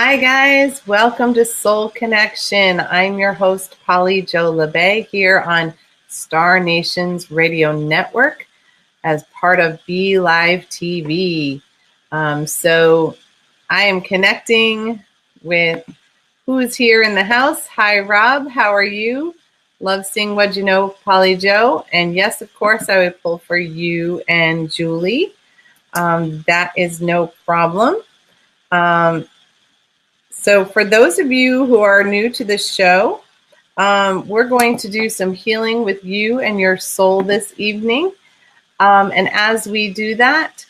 Hi guys, welcome to Soul Connection. I'm your host, Jo Labbé, here on Star Nations Radio Network as part of Be Live TV. So I am connecting with who's here in the house. Hi Rob, how are you? Love seeing what you know, Jo. And yes, of course, I would pull for you and Julie. That is no problem. So for those of you who are new to the show, we're going to do some healing with you and your soul this evening. And as we do that,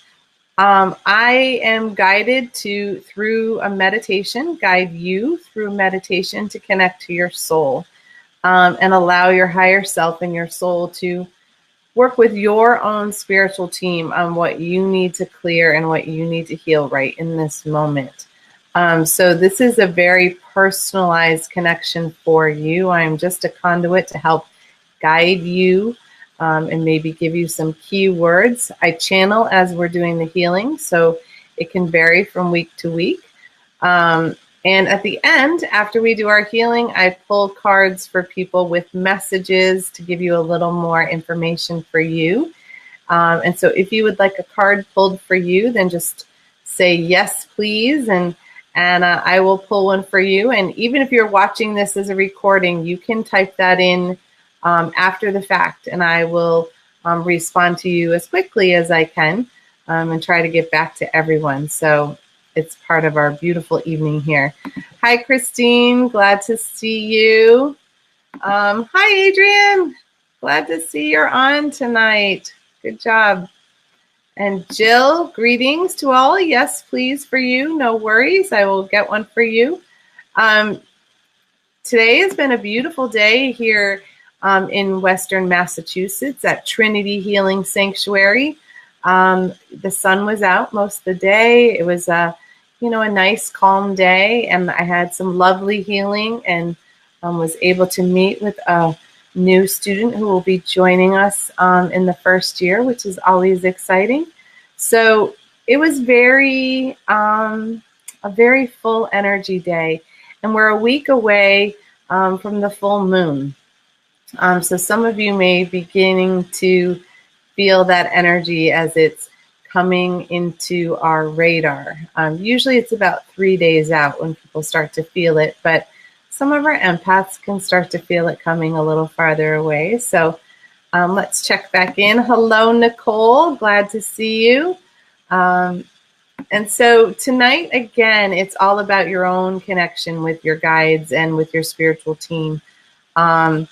I am guided through a meditation, guide you through meditation to connect to your soul and allow your higher self and your soul to work with your own spiritual team on what you need to clear and what you need to heal right in this moment. So this is a very personalized connection for you. I'm just a conduit to help guide you and maybe give you some key words. I channel as we're doing the healing, so it can vary from week to week. And at the end, after we do our healing, I pull cards for people with messages to give you a little more information for you. And so if you would like a card pulled for you, then just say yes, please, and I will pull one for you. And even if you're watching this as a recording, you can type that in after the fact, and I will respond to you as quickly as I can and try to get back to everyone. So it's part of our beautiful evening here. Hi, Christine. Glad to see you. Hi, Adrian. Glad to see you're on tonight. Good job. And Jill, greetings to all. Yes, please, for you. No worries. I will get one for you. Today has been a beautiful day here in Western Massachusetts at Trinity Healing Sanctuary. The sun was out most of the day. It was a nice, calm day, and I had some lovely healing and was able to meet with a new student who will be joining us in the first year, which is always exciting. So it was a very full energy day, and we're a week away from the full moon. So some of you may be beginning to feel that energy as it's coming into our radar. Usually it's about 3 days out when people start to feel it, but some of our empaths can start to feel it coming a little farther away. So let's check back in. Hello, Nicole. Glad to see you. And so tonight, again, it's all about your own connection with your guides and with your spiritual team. I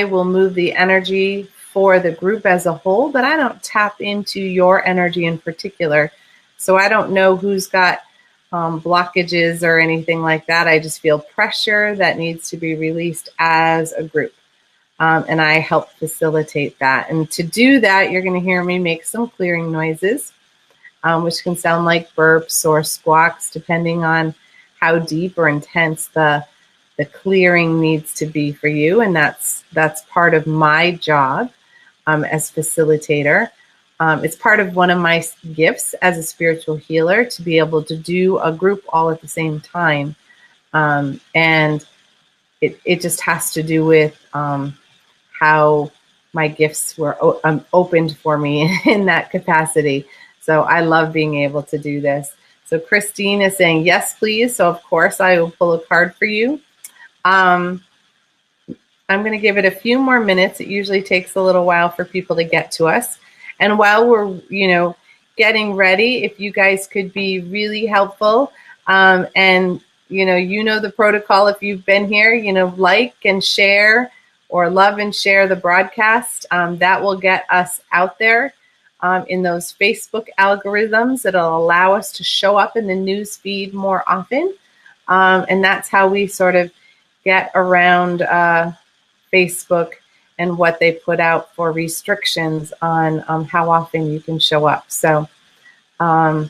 will move the energy for the group as a whole, but I don't tap into your energy in particular. So I don't know who's got blockages or anything like that. I just feel pressure that needs to be released as a group. And I help facilitate that. And to do that, you're going to hear me make some clearing noises, which can sound like burps or squawks, depending on how deep or intense the clearing needs to be for you. And that's part of my job as facilitator. It's part of one of my gifts as a spiritual healer to be able to do a group all at the same time. And it just has to do with how my gifts were opened for me in that capacity. So I love being able to do this. So Christine is saying, yes, please. So of course I will pull a card for you. I'm going to give it a few more minutes. It usually takes a little while for people to get to us. And while we're, getting ready, if you guys could be really helpful, and the protocol, if you've been here, like and share or love and share the broadcast, that will get us out there in those Facebook algorithms. It'll allow us to show up in the news feed more often. And that's how we sort of get around Facebook and what they put out for restrictions on how often you can show up. So, thank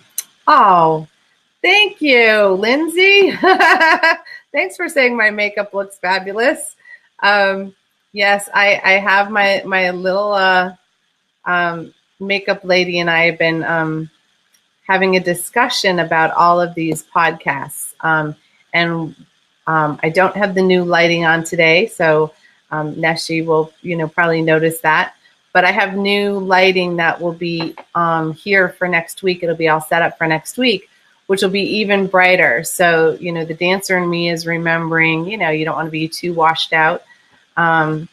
you, Lindsay. Thanks for saying my makeup looks fabulous. Yes, I have my little makeup lady and I have been having a discussion about all of these podcasts. And I don't have the new lighting on today, so Neshi will, probably notice that. But I have new lighting that will be here for next week. It'll be all set up for next week, which will be even brighter. So, the dancer in me is remembering, you don't want to be too washed out. And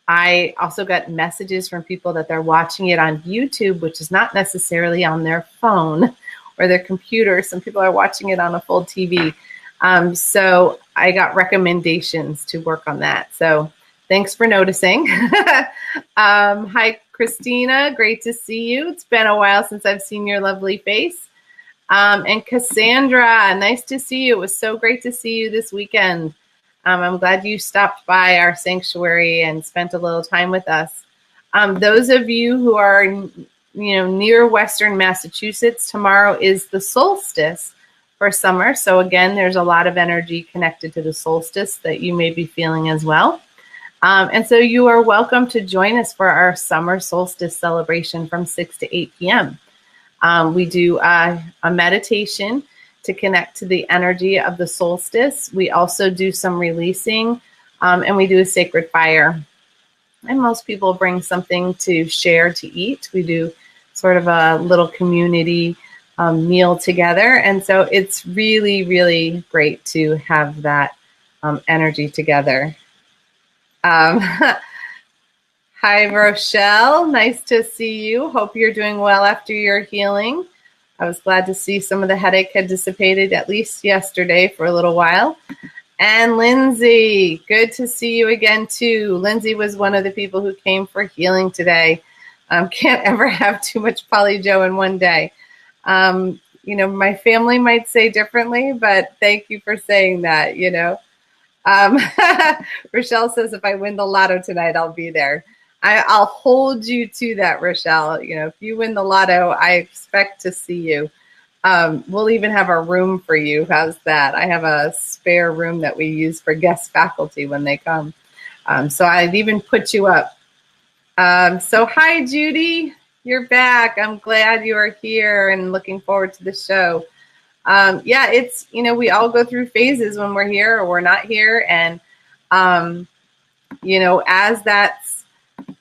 I also got messages from people that they're watching it on YouTube, which is not necessarily on their phone or their computer. Some people are watching it on a full TV. So I got recommendations to work on that. So thanks for noticing. Hi, Christina. Great to see you. It's been a while since I've seen your lovely face. And Cassandra, nice to see you. It was so great to see you this weekend. I'm glad you stopped by our sanctuary and spent a little time with us. Those of you who are, near Western Massachusetts, tomorrow is the solstice for summer. So again, there's a lot of energy connected to the solstice that you may be feeling as well. And so you are welcome to join us for our summer solstice celebration from 6 to 8 p.m. We do a meditation to connect to the energy of the solstice. We also do some releasing, and we do a sacred fire. And most people bring something to share to eat. We do sort of a little community meal together. And so it's really, really great to have that energy together. Hi, Rochelle. Nice to see you. Hope you're doing well after your healing. I was glad to see some of the headache had dissipated, at least yesterday, for a little while. And Lindsay, good to see you again, too. Lindsay was one of the people who came for healing today. Can't ever have too much Poly Jo in one day. My family might say differently, but thank you for saying that, Rochelle says, if I win the lotto tonight, I'll be there. I'll hold you to that, Rochelle. If you win the lotto, I expect to see you. We'll even have a room for you. How's that? I have a spare room that we use for guest faculty when they come. So I'd even put you up. So hi, Judy. You're back. I'm glad you are here and looking forward to the show. It's, we all go through phases when we're here or we're not here. And, as that's,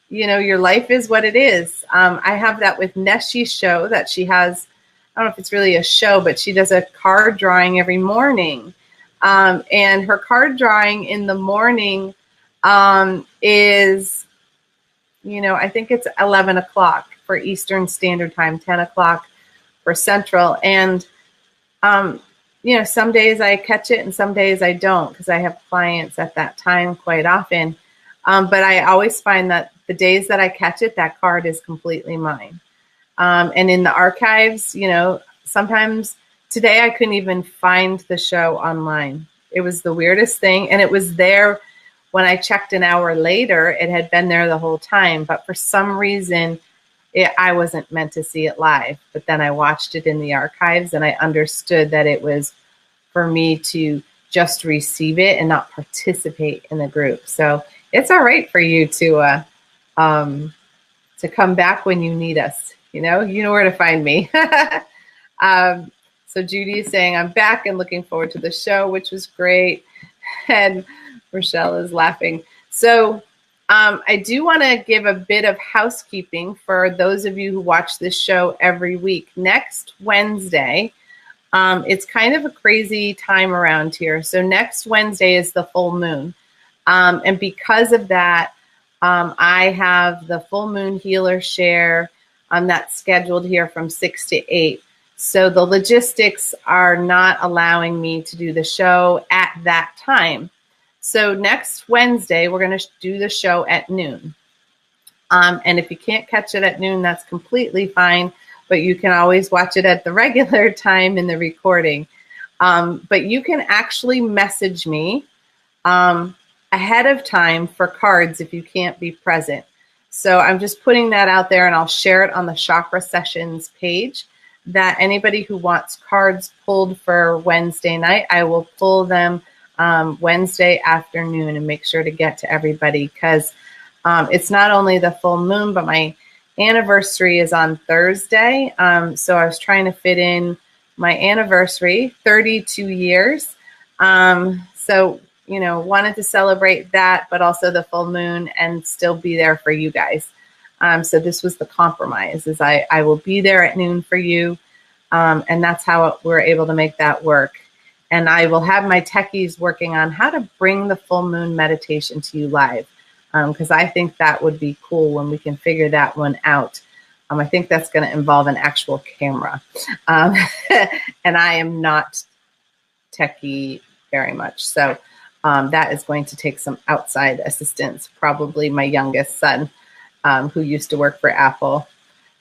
your life is what it is. I have that with Neshi's show that she has. I don't know if it's really a show, but she does a card drawing every morning. And her card drawing in the morning is, I think it's 11 o'clock for Eastern Standard Time, 10 o'clock for Central. And, some days I catch it and some days I don't because I have clients at that time quite often. But I always find that the days that I catch it, that card is completely mine. And in the archives, sometimes today I couldn't even find the show online. It was the weirdest thing. And it was there when I checked an hour later. It had been there the whole time. But for some reason, I wasn't meant to see it live. But then I watched it in the archives and I understood that it was for me to just receive it and not participate in the group. So it's all right for you to come back when you need us. You know where to find me. So Judy is saying, I'm back and looking forward to the show, which was great. And Rochelle is laughing. So I do want to give a bit of housekeeping for those of you who watch this show every week. Next Wednesday, it's kind of a crazy time around here. So next Wednesday is the full moon. And because of that, I have the full moon healer share that's scheduled here from 6 to 8. So the logistics are not allowing me to do the show at that time. So next Wednesday, we're going to do the show at noon. And if you can't catch it at noon, that's completely fine. But you can always watch it at the regular time in the recording. But you can actually message me ahead of time for cards if you can't be present. So I'm just putting that out there, and I'll share it on the Chakra Sessions page, that anybody who wants cards pulled for Wednesday night, I will pull them Wednesday afternoon and make sure to get to everybody, because it's not only the full moon, but my anniversary is on Thursday. So I was trying to fit in my anniversary, 32 years. So, you know, wanted to celebrate that, but also the full moon and still be there for you guys. So this was the compromise, is I will be there at noon for you. And that's how we're able to make that work. And I will have my techies working on how to bring the full moon meditation to you live. Because I think that would be cool when we can figure that one out. I think that's going to involve an actual camera. And I am not techie very much. So that is going to take some outside assistance, probably my youngest son, who used to work for Apple.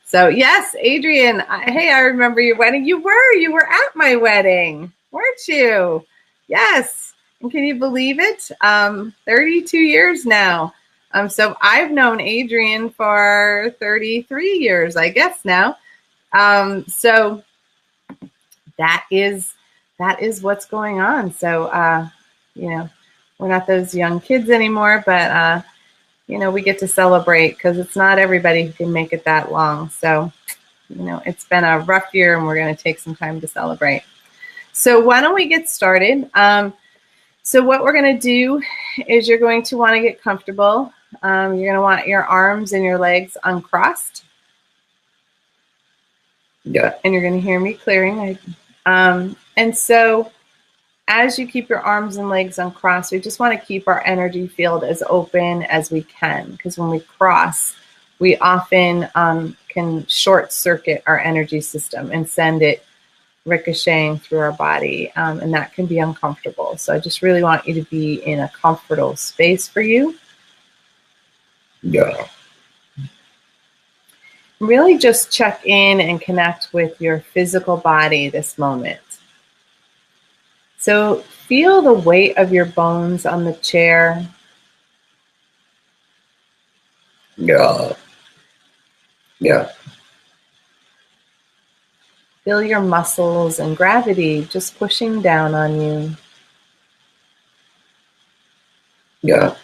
So yes, Adrian, hey, I remember your wedding. You were at my wedding, weren't you? Yes. And can you believe it? 32 years now. So I've known Adrian for 33 years, I guess now. So that is what's going on. So, you know, we're not those young kids anymore, but, you know, we get to celebrate because it's not everybody who can make it that long. So, you know, it's been a rough year and we're going to take some time to celebrate. So why don't we get started? So what we're going to do is you're going to want to get comfortable. You're going to want your arms and your legs uncrossed. Yeah. And you're going to hear me clearing. And so as you keep your arms and legs uncrossed, we just want to keep our energy field as open as we can, because when we cross, we often can short circuit our energy system and send it ricocheting through our body, and that can be uncomfortable. So I just really want you to be in a comfortable space for you. Yeah. Really just check in and connect with your physical body this moment. So feel the weight of your bones on the chair. Yeah. Yeah. Feel your muscles and gravity just pushing down on you. Yeah.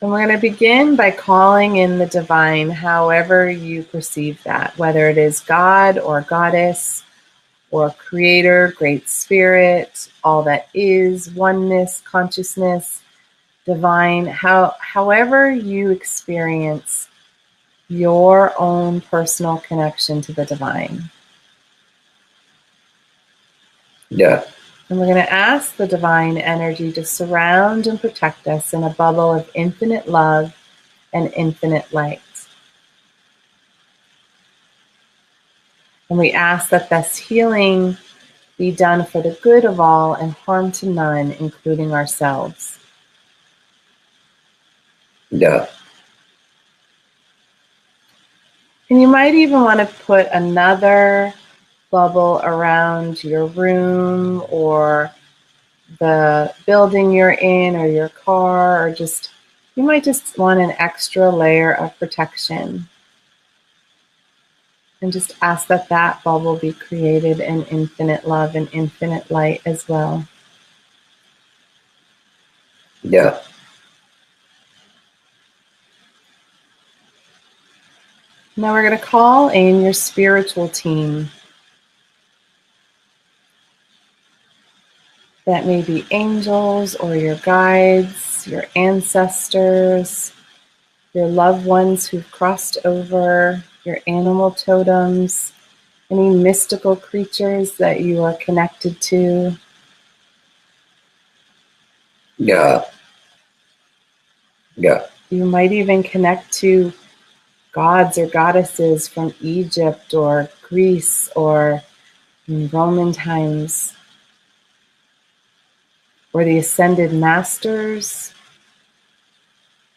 And we're going to begin by calling in the divine, however you perceive that, whether it is God or Goddess or Creator, Great Spirit, all that is, oneness, consciousness, divine, however you experience your own personal connection to the divine. Yeah. And we're going to ask the divine energy to surround and protect us in a bubble of infinite love and infinite light. And we ask that this healing be done for the good of all and harm to none, including ourselves. Yeah. And you might even want to put another bubble around your room or the building you're in or your car, or just, you might just want an extra layer of protection. And just ask that that bubble be created in infinite love and infinite light as well. Yeah. Now we're going to call in your spiritual team. That may be angels or your guides, your ancestors, your loved ones who've crossed over, your animal totems, any mystical creatures that you are connected to. Yeah. Yeah. You might even connect to gods or goddesses from Egypt or Greece or in Roman times, or the ascended masters,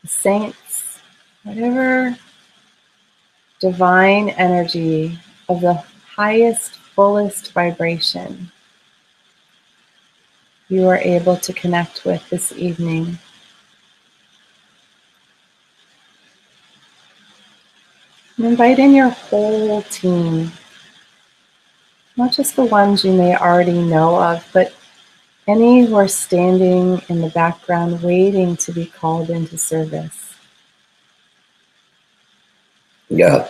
the saints, whatever divine energy of the highest, fullest vibration you are able to connect with this evening. And invite in your whole team, not just the ones you may already know of, but any who are standing in the background waiting to be called into service. Yeah.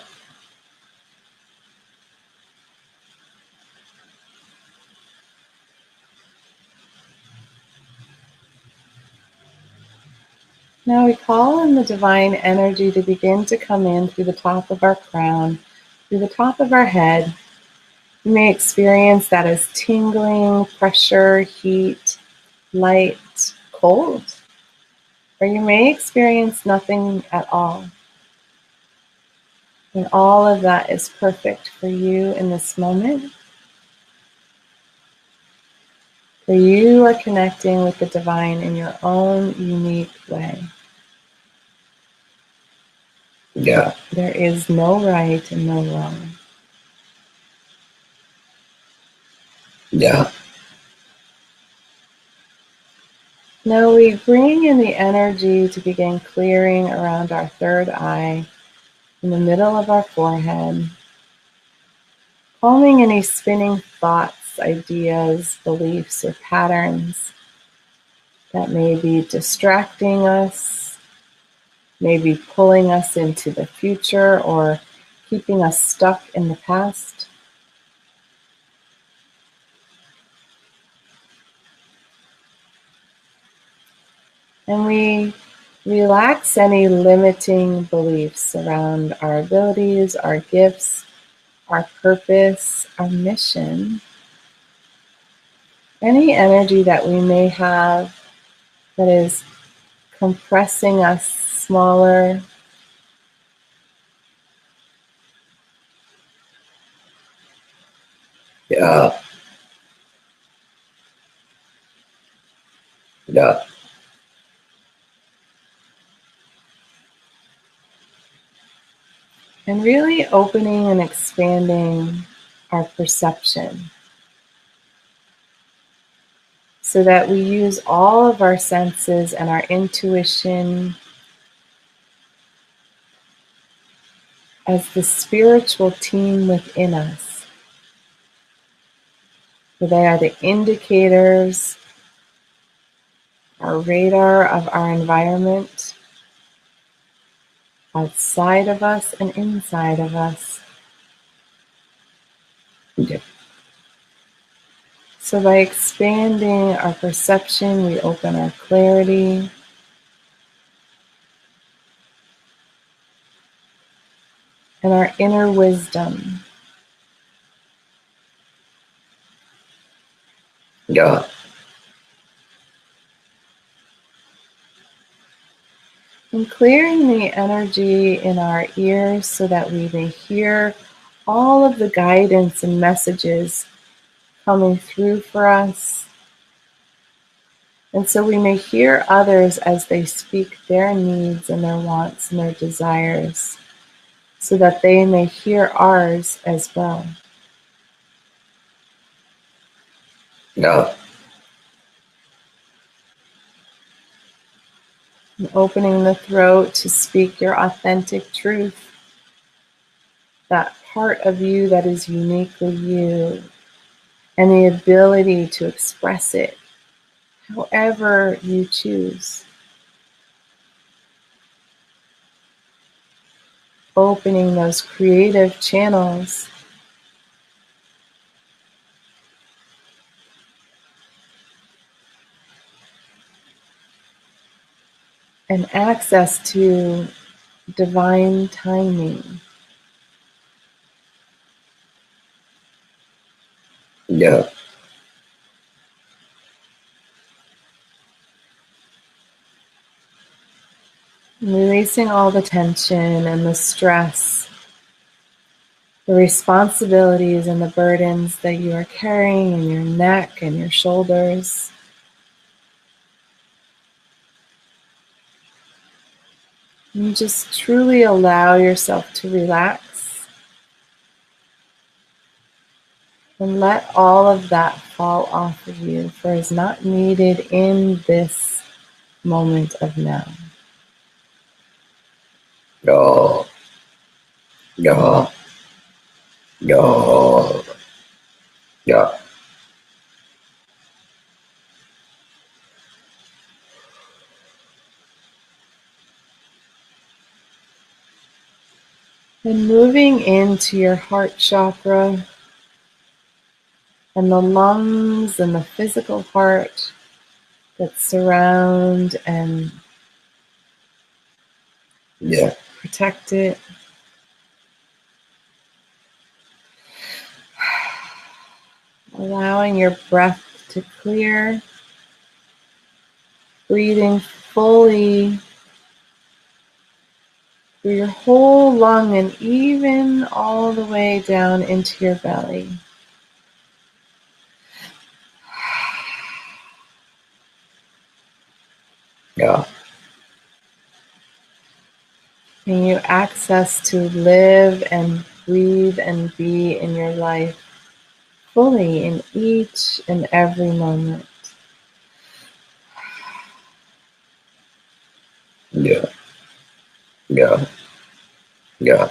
Now we call in the divine energy to begin to come in through the top of our crown, through the top of our head. You may experience that as tingling, pressure, heat, light, cold, or you may experience nothing at all. And all of that is perfect for you in this moment. For you are connecting with the divine in your own unique way. Yeah. There is no right and no wrong. Yeah. Now we bring in the energy to begin clearing around our third eye, in the middle of our forehead, calming any spinning thoughts, ideas, beliefs, or patterns that may be distracting us, maybe pulling us into the future or keeping us stuck in the past. And we relax any limiting beliefs around our abilities, our gifts, our purpose, our mission. Any energy that we may have that is compressing us smaller, Yeah. Yeah. and really opening and expanding our perception so that we use all of our senses and our intuition as the spiritual team within us. So they are the indicators, our radar of our environment, outside of us and inside of us. Yeah. So by expanding our perception, we open our clarity. And our inner wisdom. Yeah. And clearing the energy in our ears so that we may hear all of the guidance and messages coming through for us. And so we may hear others as they speak their needs and their wants and their desires, so that they may hear ours as well. Yeah. And opening the throat to speak your authentic truth, that part of you that is uniquely you, and the ability to express it however you choose. Opening those creative channels and access to divine timing. Yeah. Releasing all the tension and the stress, the responsibilities and the burdens that you are carrying in your neck and your shoulders. And just truly allow yourself to relax and let all of that fall off of you, for it's not needed in this moment of now. Yeah. Yeah. Yeah. Yeah. And moving into your heart chakra and the lungs and the physical heart that surround and Yeah. Protect it. Allowing your breath to clear. Breathing fully through your whole lung and even all the way down into your belly. Yeah. Giving you access to live and breathe and be in your life fully in each and every moment. Yeah. Yeah. Yeah.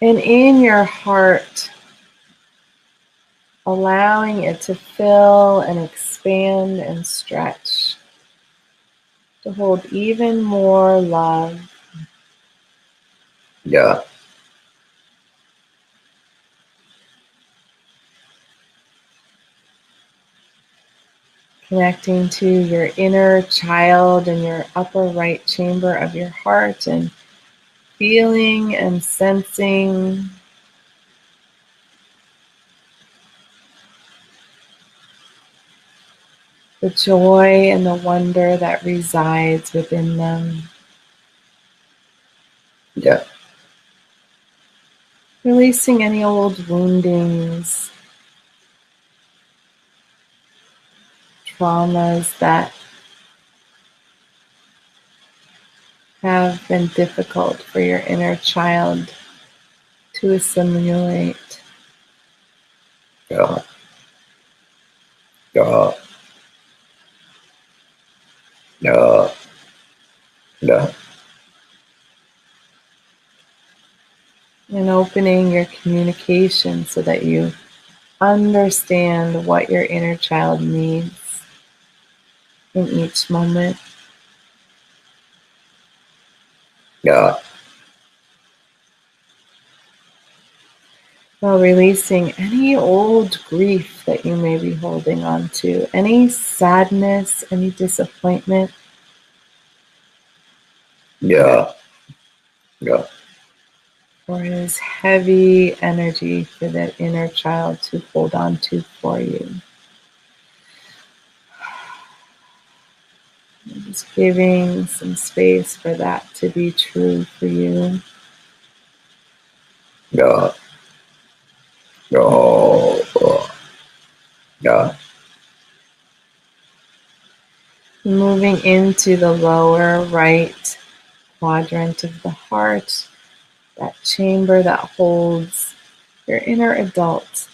And in your heart, allowing it to fill and expand and stretch, to hold even more love. Yeah. Connecting to your inner child in your upper right chamber of your heart and feeling and sensing the joy and the wonder that resides within them. Yeah. Releasing any old woundings, traumas that have been difficult for your inner child to assimilate. Yeah. Yeah. Yeah. Yeah. And opening your communication so that you understand what your inner child needs in each moment. Yeah. While releasing any old grief that you may be holding on to, any sadness, any disappointment, Yeah. Yeah. or is heavy energy for that inner child to hold on to for you. Just giving some space for that to be true for you. Yeah. Yeah. Yeah. Moving into the lower right quadrant of the heart, that chamber that holds your inner adult,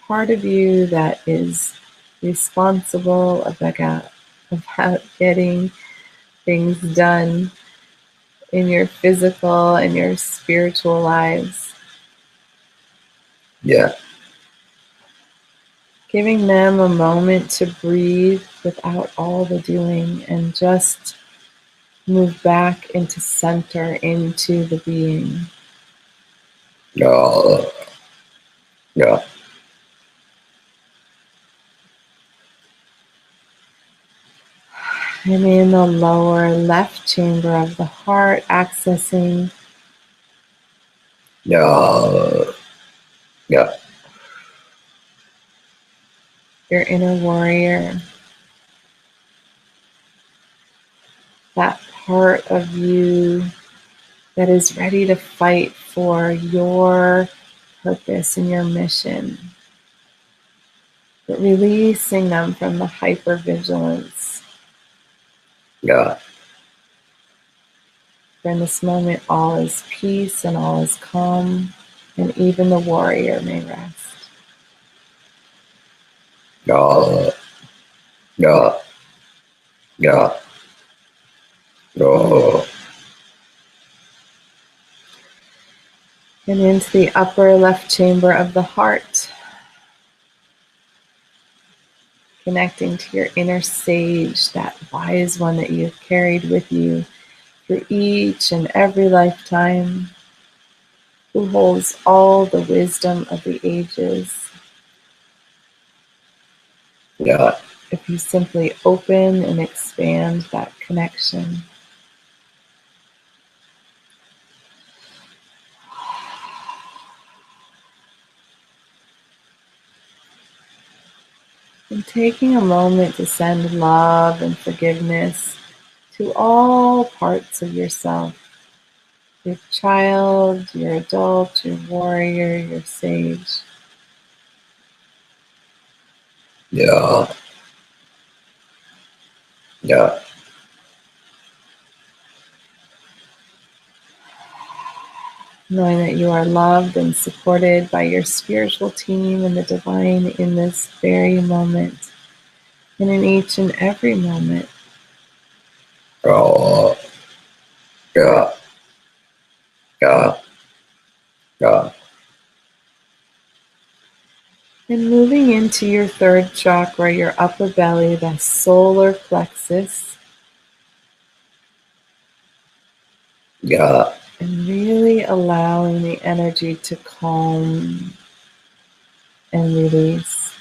part of you that is responsible about getting things done in your physical and your spiritual lives. Yeah. Giving them a moment to breathe without all the doing and just move back into center, into the being. Yeah. Yeah. And in the lower left chamber of the heart, accessing Yeah. Yeah. your inner warrior, that part of you that is ready to fight for your purpose and your mission, but releasing them from the hypervigilance. Yeah. For in this moment, all is peace and all is calm, and even the warrior may rest. Yeah. Yeah. Yeah. Yeah. And into the upper left chamber of the heart, connecting to your inner sage, that wise one that you have carried with you through each and every lifetime, who holds all the wisdom of the ages. Yeah. if you simply open and expand that connection. And taking a moment to send love and forgiveness to all parts of yourself. Your child, your adult, your warrior, your sage. Yeah. Yeah. Knowing that you are loved and supported by your spiritual team and the divine in this very moment and in each and every moment. Yeah. Yeah. Yeah. Yeah. And moving into your third chakra, your upper belly, the solar plexus, Yeah. and really allowing the energy to calm and release.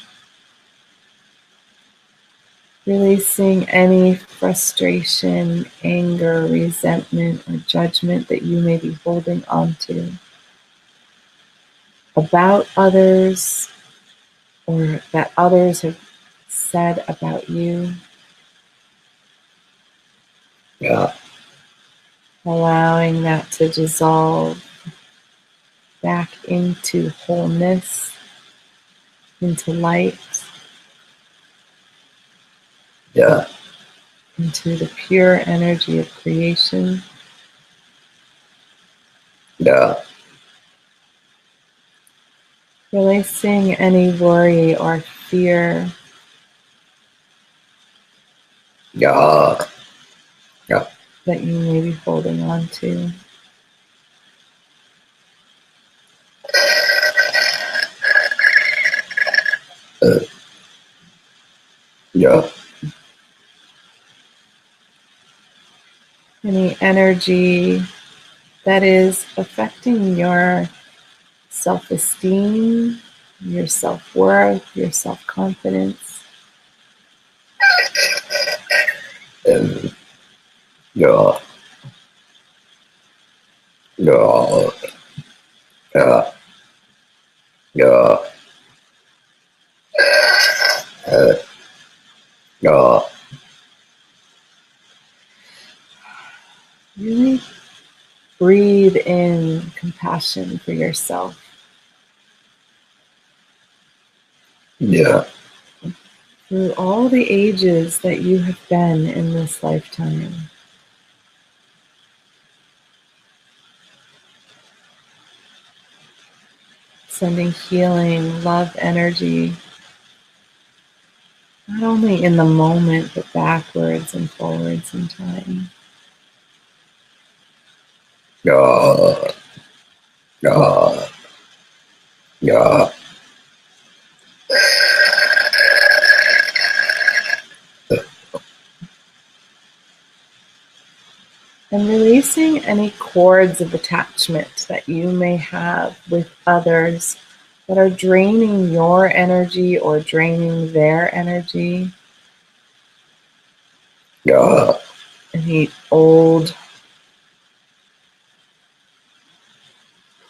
Releasing any frustration, anger, resentment, or judgment that you may be holding onto about others or that others have said about you. Yeah. Allowing that to dissolve back into wholeness, into light, Yeah. into the pure energy of creation. Yeah. Releasing any worry or fear. Yeah. Yeah. That you may be holding on to. Yeah. Any energy that is affecting your self-esteem, your self-worth, your self-confidence. And yeah. Yeah. Yeah. Yeah. Yeah. Really breathe in compassion for yourself. Yeah. Through all the ages that you have been in this lifetime. Sending healing, love energy, not only in the moment, but backwards and forwards in time. Yeah. Yeah. Yeah. And releasing any cords of attachment that you may have with others that are draining your energy or draining their energy. Yeah. Any old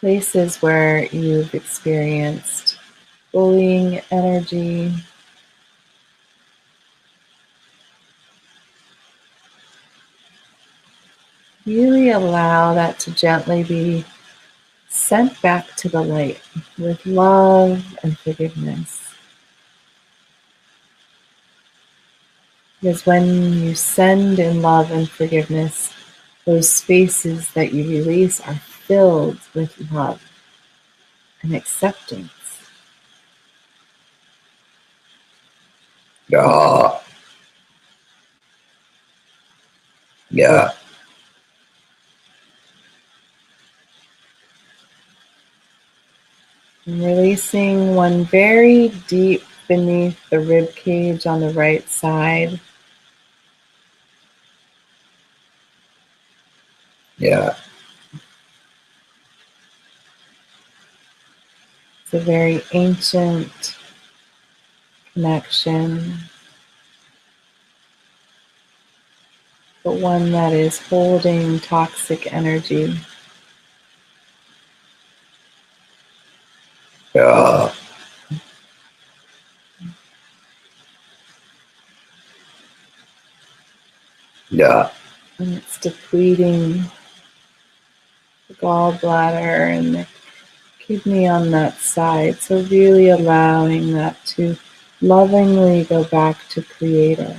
places where you've experienced bullying energy. Really allow that to gently be sent back to the light with love and forgiveness. Because when you send in love and forgiveness, those spaces that you release are filled with love and acceptance. Yeah. Yeah. And releasing one very deep beneath the rib cage on the right side. Yeah. It's a very ancient connection. but one that is holding toxic energy. Yeah. Yeah. And it's depleting the gallbladder and the kidney on that side. So really allowing that to lovingly go back to Creator.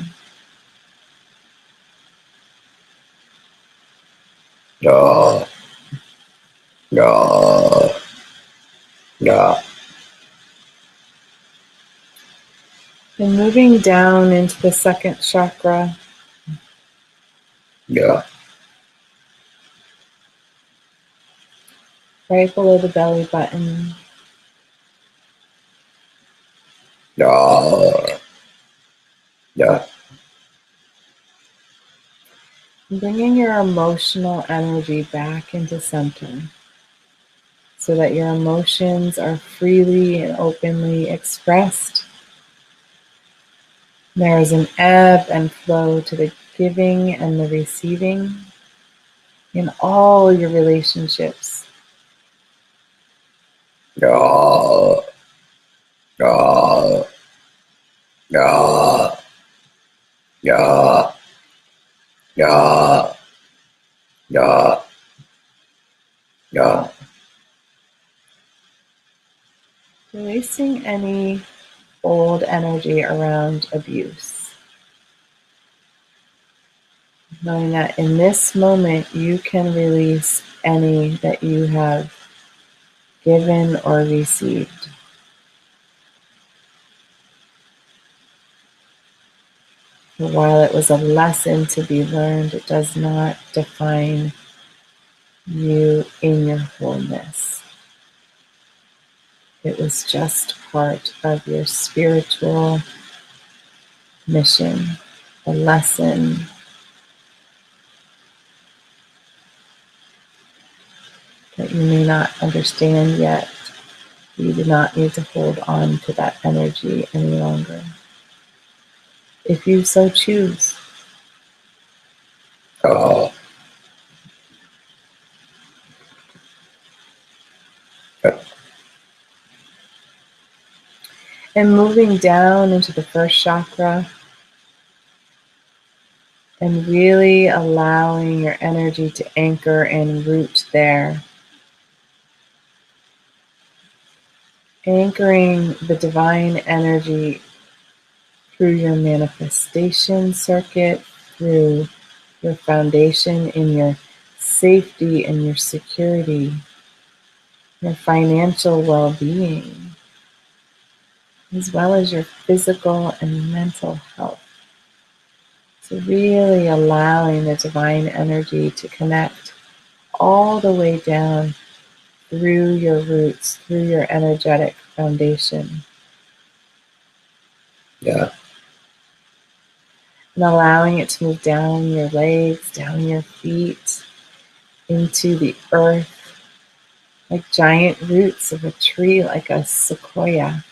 Yeah. Yeah. Yeah. And moving down into the second chakra, Yeah. right below the belly button. Yeah. Yeah. Bringing your emotional energy back into center so that your emotions are freely and openly expressed. There is an ebb and flow to the giving and the receiving in all your relationships. Yeah. Yeah. Yeah. Yeah. Yeah. Yeah. Yeah. Releasing any old energy around abuse. Knowing that in this moment you can release any that you have given or received. While it was a lesson to be learned, it does not define you in your wholeness. It was just part of your spiritual mission, a lesson that you may not understand yet. You do not need to hold on to that energy any longer, if you so choose. Yeah. And moving down into the first chakra and really allowing your energy to anchor and root there. Anchoring the divine energy through your manifestation circuit, through your foundation in your safety and your security, your financial well-being, as well as your physical and mental health. So really allowing the divine energy to connect all the way down through your roots, through your energetic foundation. Yeah. And allowing it to move down your legs, down your feet, into the earth, like giant roots of a tree, like a sequoia.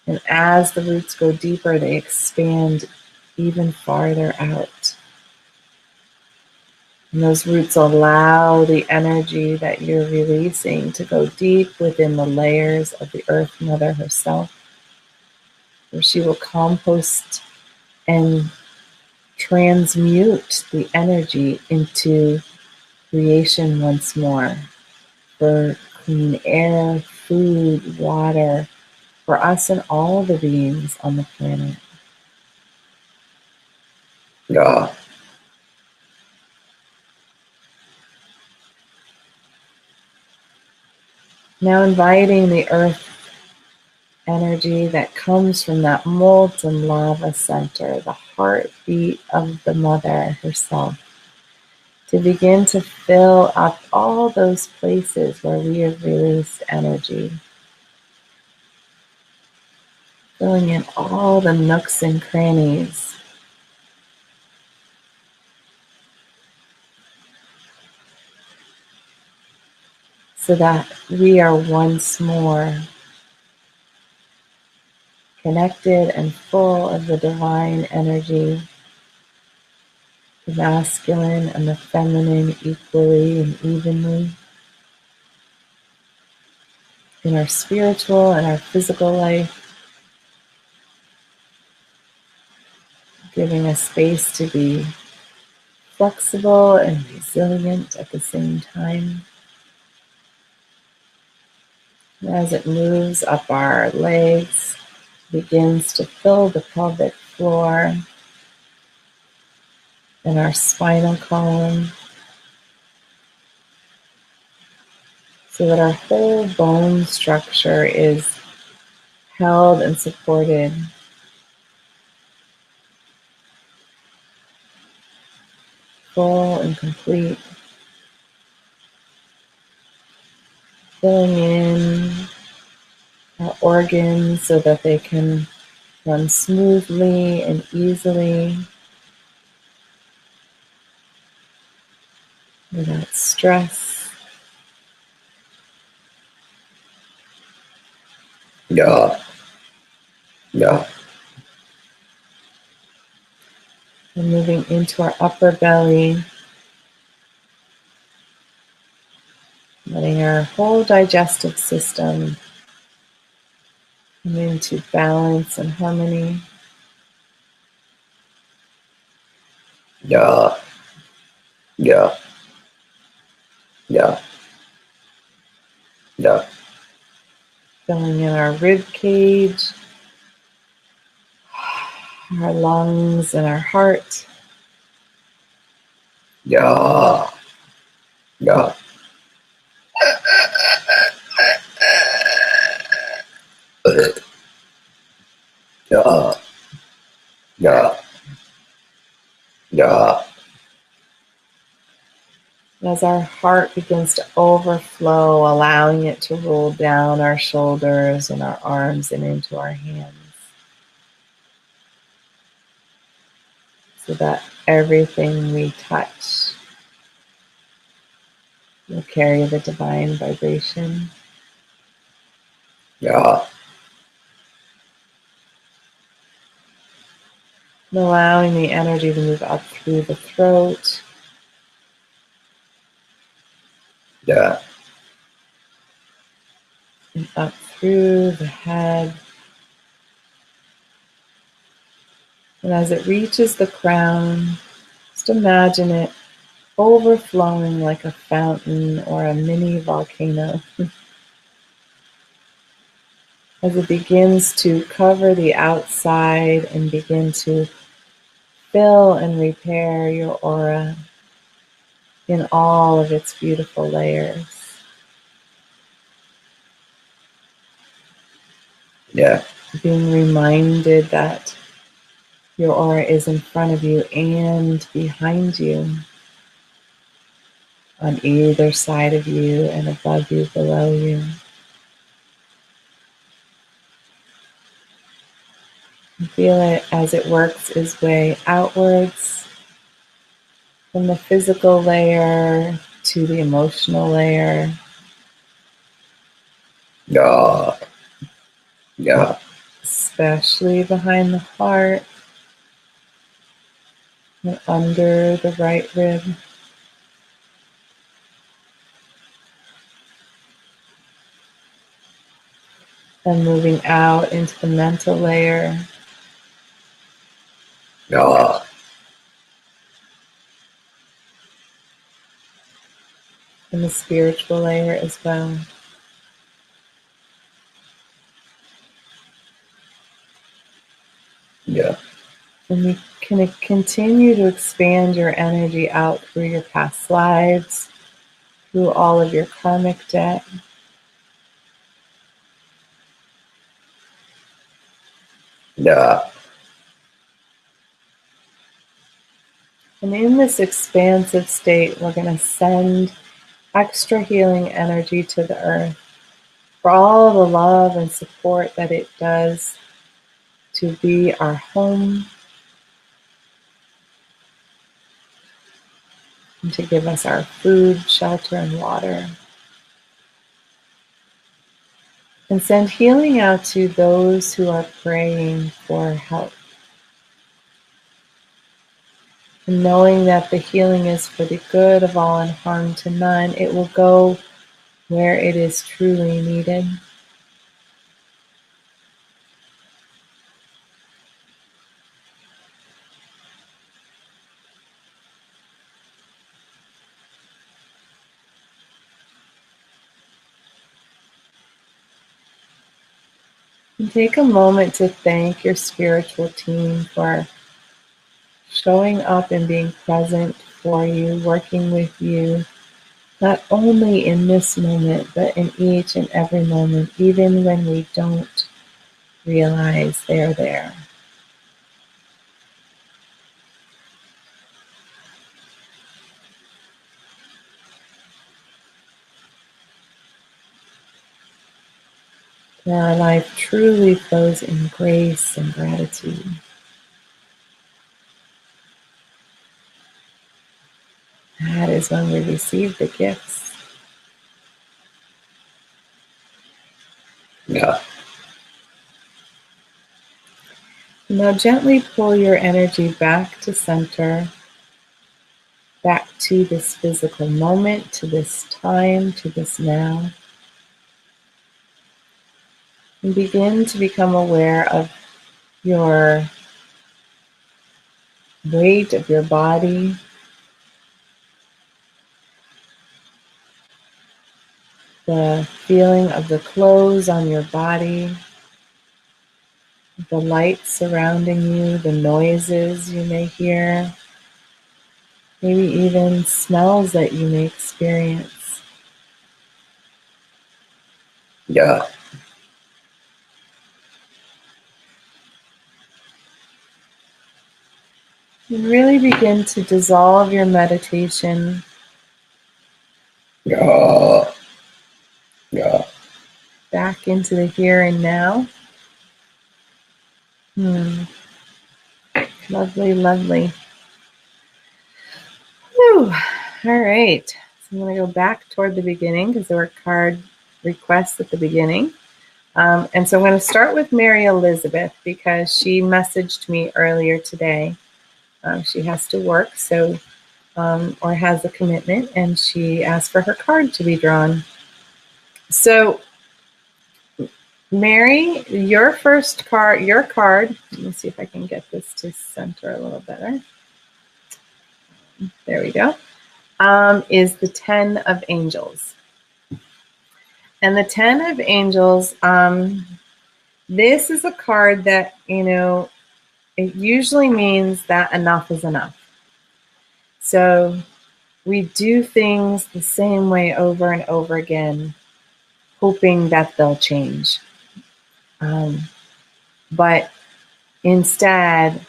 And as the roots go deeper, they expand even farther out. And those roots allow the energy that you're releasing to go deep within the layers of the Earth Mother herself, where she will compost and transmute the energy into creation once more for clean air, food, water, for us and all the beings on the planet. Yeah. Now inviting the earth energy that comes from that molten lava center, the heartbeat of the mother herself, to begin to fill up all those places where we have released energy, filling in all the nooks and crannies, so that we are once more connected and full of the divine energy, the masculine and the feminine equally and evenly in our spiritual and our physical life, giving us space to be flexible and resilient at the same time. And as it moves up our legs, begins to fill the pelvic floor and our spinal column, so that our whole bone structure is held and supported. Full and complete. Filling in our organs so that they can run smoothly and easily without stress. Yeah. Yeah. And moving into our upper belly, letting our whole digestive system come into balance and harmony. Yeah. Yeah. Yeah. Yeah. Filling in our rib cage, our lungs, and our heart. Yeah. Yeah. Yeah. Yeah. Yeah. As our heart begins to overflow, allowing it to roll down our shoulders and our arms and into our hands, so that everything we touch will carry the divine vibration. Yeah. And allowing the energy to move up through the throat, Yeah. and up through the head. And as it reaches the crown, just imagine it overflowing like a fountain or a mini volcano. As it begins to cover the outside and begin to fill and repair your aura in all of its beautiful layers. Yeah. Being reminded that your aura is in front of you and behind you, on either side of you and above you, below you. And feel it as it works its way outwards from the physical layer to the emotional layer, Yeah. Yeah. especially behind the heart and under the right rib. And moving out into the mental layer Yeah. and the spiritual layer as well. Yeah. And you can continue to expand your energy out through your past lives, through all of your karmic debt. Yeah. And in this expansive state, we're going to send extra healing energy to the earth for all the love and support that it does to be our home and to give us our food, shelter, and water. And send healing out to those who are praying for help. And knowing that the healing is for the good of all and harm to none, it will go where it is truly needed. And take a moment to thank your spiritual team for showing up and being present for you, working with you, not only in this moment, but in each and every moment, even when we don't realize they're there. Our life truly flows in grace and gratitude. That is when we receive the gifts. Yeah. Now gently pull your energy back to center, back to this physical moment, to this time, to this now. And begin to become aware of your weight of your body, the feeling of the clothes on your body, the light surrounding you, the noises you may hear, maybe even smells that you may experience. Yeah. And really begin to dissolve your meditation Yeah. Yeah. back into the here and now. Lovely, lovely. Whew. All right. So I'm going to go back toward the beginning because there were card requests at the beginning. And so I'm going to start with Mary Elizabeth because she messaged me earlier today. She has to work, so or has a commitment, and she asked for her card to be drawn. So, Mary, your first card, let me see if I can get this to center a little better. There we go. Is the 10 of Angels. And the 10 of Angels, this is a card that, it usually means that enough is enough. So we do things the same way over and over again, hoping that they'll change. But instead,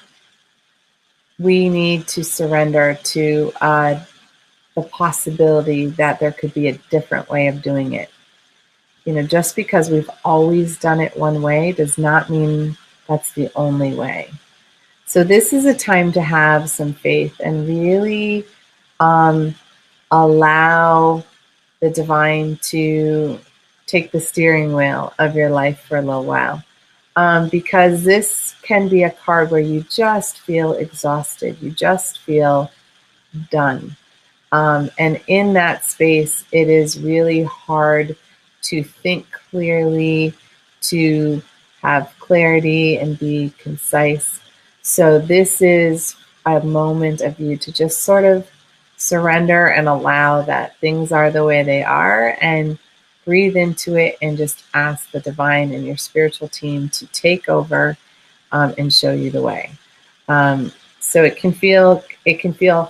we need to surrender to the possibility that there could be a different way of doing it. Just because we've always done it one way does not mean that's the only way. So this is a time to have some faith and really allow the divine to take the steering wheel of your life for a little while. Because this can be a card where you just feel exhausted. You just feel done. And in that space, it is really hard to think clearly, to have clarity and be concise. So this is a moment of you to just sort of surrender and allow that things are the way they are, and breathe into it and just ask the divine and your spiritual team to take over and show you the way. So it can feel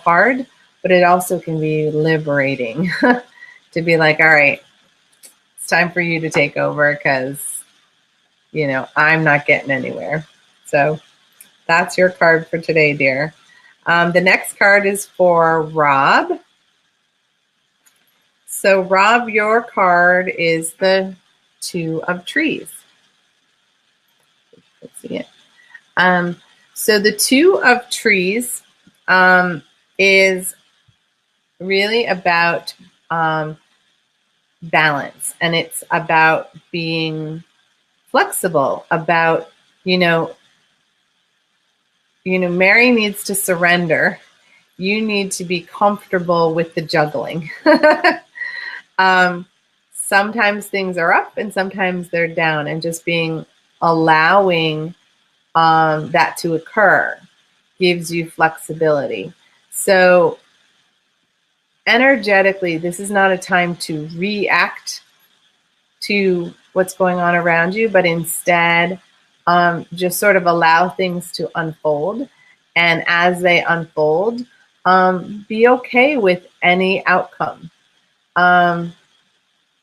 hard, but it also can be liberating to be like, all right, it's time for you to take over because, I'm not getting anywhere. So that's your card for today, dear. The next card is for Rob. So Rob, your card is the 2 of Trees. Let's see it. So the 2 of Trees is really about balance, and it's about being flexible, about, Mary needs to surrender you need to be comfortable with the juggling. Sometimes things are up and sometimes they're down, and just allowing that to occur gives you flexibility. So energetically, this is not a time to react to what's going on around you, but instead just sort of allow things to unfold. And as they unfold, be okay with any outcome.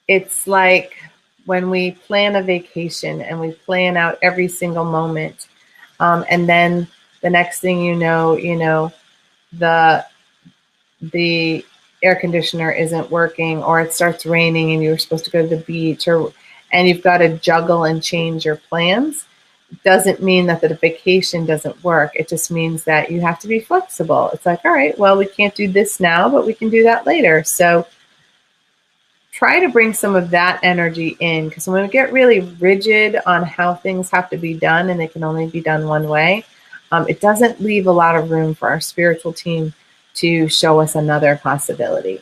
It's like when we plan a vacation and we plan out every single moment, and then the next thing you know, the air conditioner isn't working, or it starts raining and you were supposed to go to the beach, and you've got to juggle and change your plans. It doesn't mean that the vacation doesn't work. It just means that you have to be flexible. It's like, all right, well, we can't do this now, but we can do that later. So try to bring some of that energy in, because when we get really rigid on how things have to be done and they can only be done one way, it doesn't leave a lot of room for our spiritual team to show us another possibility.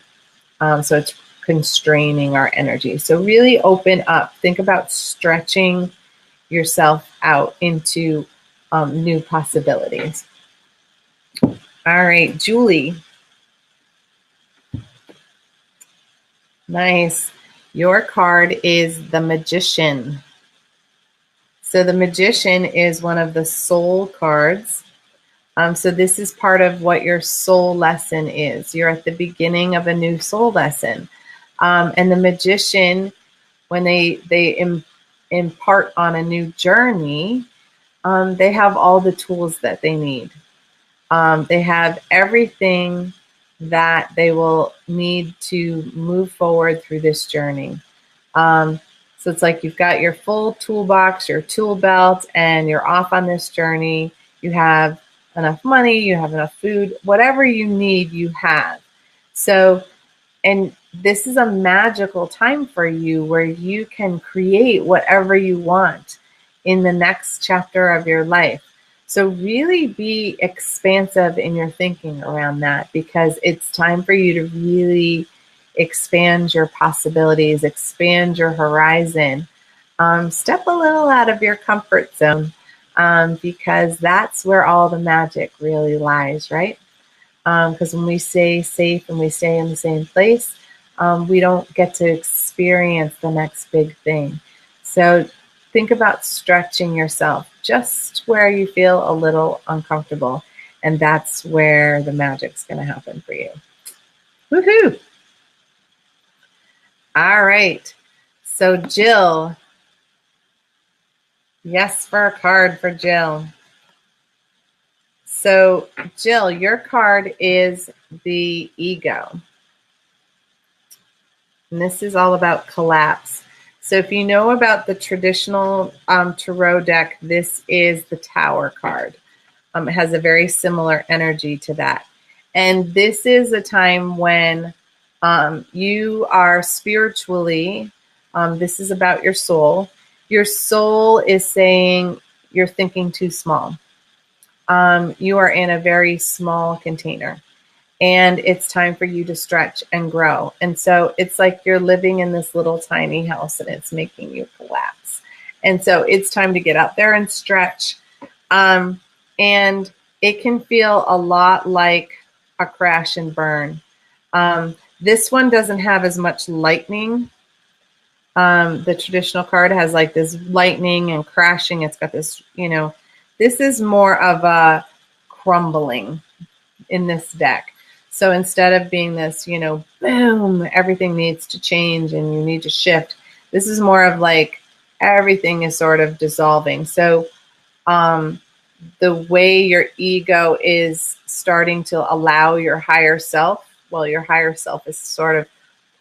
So it's constraining our energy. So really open up. Think about stretching yourself out into new possibilities. All right, Julie. Nice. Your card is the Magician. So the Magician is one of the soul cards. So this is part of what your soul lesson is. You're at the beginning of a new soul lesson. And the Magician, when they impart on a new journey, they have all the tools that they need. They have everything that they will need to move forward through this journey. So it's like you've got your full toolbox, your tool belt, and you're off on this journey. You have enough money, you have enough food, whatever you need, you have. So, and this is a magical time for you where you can create whatever you want in the next chapter of your life. So really be expansive in your thinking around that, because it's time for you to really expand your possibilities, expand your horizon, step a little out of your comfort zone, because that's where all the magic really lies, right? Because when we stay safe and we stay in the same place, we don't get to experience the next big thing. So think about stretching yourself just where you feel a little uncomfortable, and that's where the magic's going to happen for you. Woohoo! All right. So Jill, yes for a card for Jill. So Jill, your card is the Ego. And this is all about collapse. So if you know about the traditional tarot deck, this is the Tower card. It has a very similar energy to that. And this is a time when you are spiritually, this is about your soul. Your soul is saying you're thinking too small. You are in a very small container. And it's time for you to stretch and grow. And so it's like you're living in this little tiny house and it's making you collapse. And so it's time to get out there and stretch. And it can feel a lot like a crash and burn. This one doesn't have as much lightning. The traditional card has like this lightning and crashing. It's got this, this is more of a crumbling in this deck. So instead of being this, boom, everything needs to change and you need to shift, this is more of like everything is sort of dissolving. So the way your ego is starting to allow your higher self, well, your higher self is sort of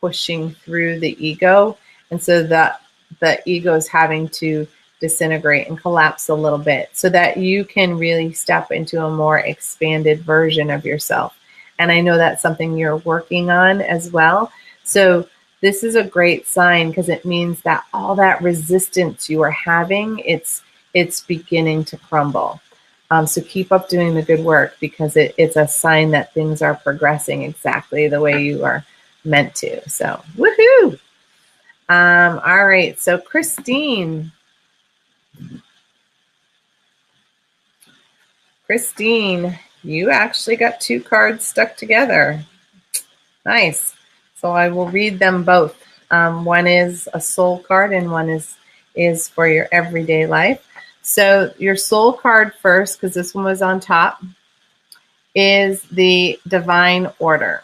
pushing through the ego. And so the ego is having to disintegrate and collapse a little bit so that you can really step into a more expanded version of yourself. And I know that's something you're working on as well. So this is a great sign because it means that all that resistance you are having, it's beginning to crumble. So keep up doing the good work, because it's a sign that things are progressing exactly the way you are meant to. So, woohoo! All right, so Christine, you actually got 2 cards stuck together. Nice. So I will read them both. One is a soul card and one is for your everyday life. So your soul card first, because this one was on top, is the divine order.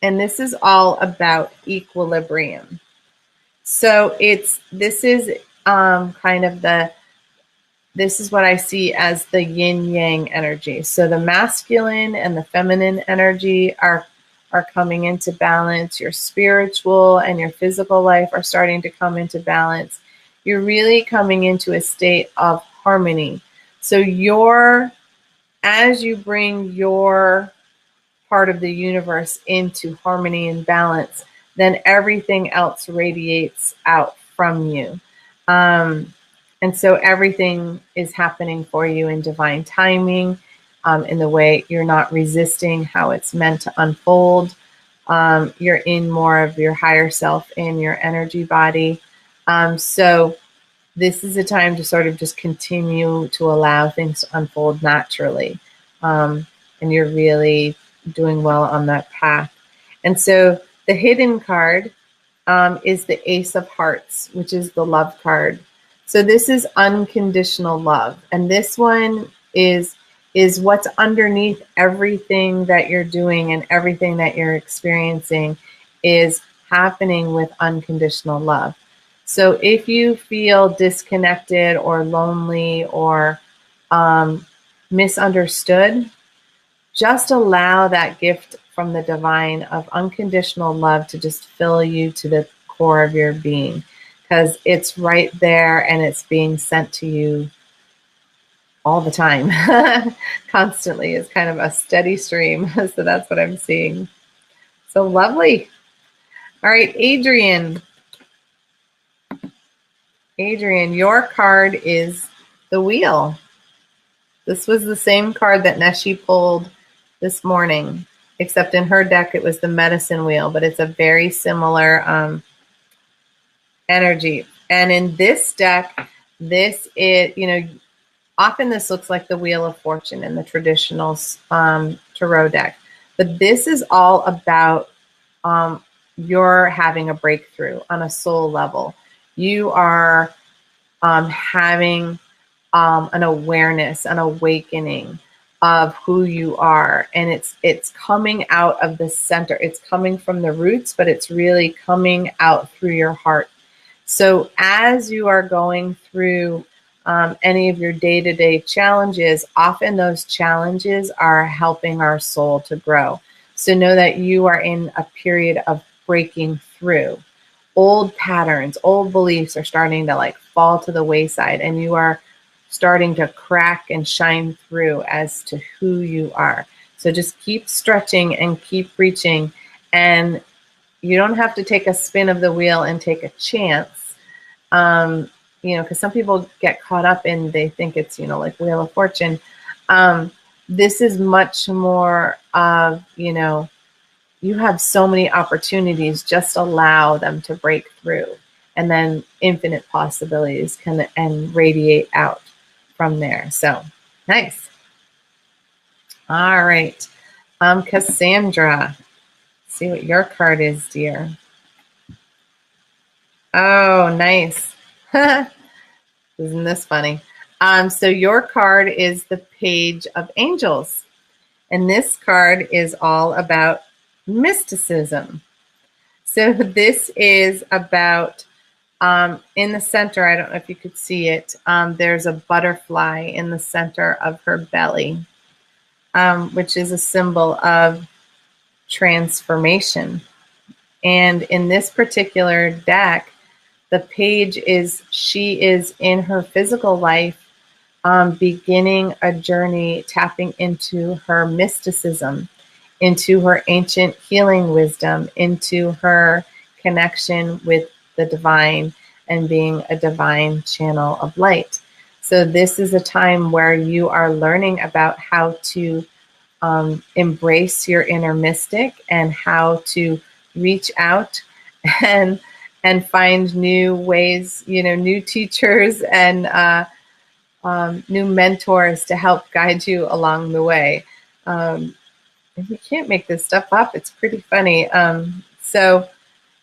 And this is all about equilibrium. So this is this is what I see as the yin yang energy. So the masculine and the feminine energy are coming into balance. Your spiritual and your physical life are starting to come into balance. You're really coming into a state of harmony. So as you bring your part of the universe into harmony and balance, then everything else radiates out from you. And so everything is happening for you in divine timing, in the way you're not resisting how it's meant to unfold. You're in more of your higher self in your energy body. So this is a time to sort of just continue to allow things to unfold naturally. And you're really doing well on that path. And so the hidden card is the Ace of Hearts, which is the love card. So this is unconditional love. And this one is what's underneath everything that you're doing, and everything that you're experiencing is happening with unconditional love. So if you feel disconnected or lonely or misunderstood, just allow that gift from the divine of unconditional love to just fill you to the core of your being, because it's right there and it's being sent to you all the time. Constantly. It's kind of a steady stream. So that's what I'm seeing. So lovely. All right, Adrian, your card is the Wheel. This was the same card that Neshi pulled this morning, except in her deck it was the Medicine Wheel, but it's a very similar energy. And in this deck, this is, often this looks like the Wheel of Fortune in the traditional tarot deck, but this is all about you're having a breakthrough on a soul level. You are having an awareness, an awakening of who you are, and it's coming out of the center. It's coming from the roots, but it's really coming out through your heart. So as you are going through any of your day-to-day challenges, often those challenges are helping our soul to grow. So know that you are in a period of breaking through. Old patterns, old beliefs are starting to fall to the wayside, and you are starting to crack and shine through as to who you are. So just keep stretching and keep reaching, and you don't have to take a spin of the wheel and take a chance, because some people get caught up in, they think it's, like Wheel of Fortune. This is much more of, you have so many opportunities, just allow them to break through, and then infinite possibilities can and radiate out from there. So nice. All right. Cassandra, see what your card is, dear. Oh, nice. Isn't this funny? So your card is the Page of Angels. And this card is all about mysticism. So this is about, in the center, I don't know if you could see it, there's a butterfly in the center of her belly, which is a symbol of transformation. And in this particular deck, the page she is in her physical life, beginning a journey, tapping into her mysticism, into her ancient healing wisdom, into her connection with the divine and being a divine channel of light. So this is a time where you are learning about how to embrace your inner mystic and how to reach out and find new ways, new teachers and new mentors to help guide you along the way. And you can't make this stuff up. It's pretty funny. So,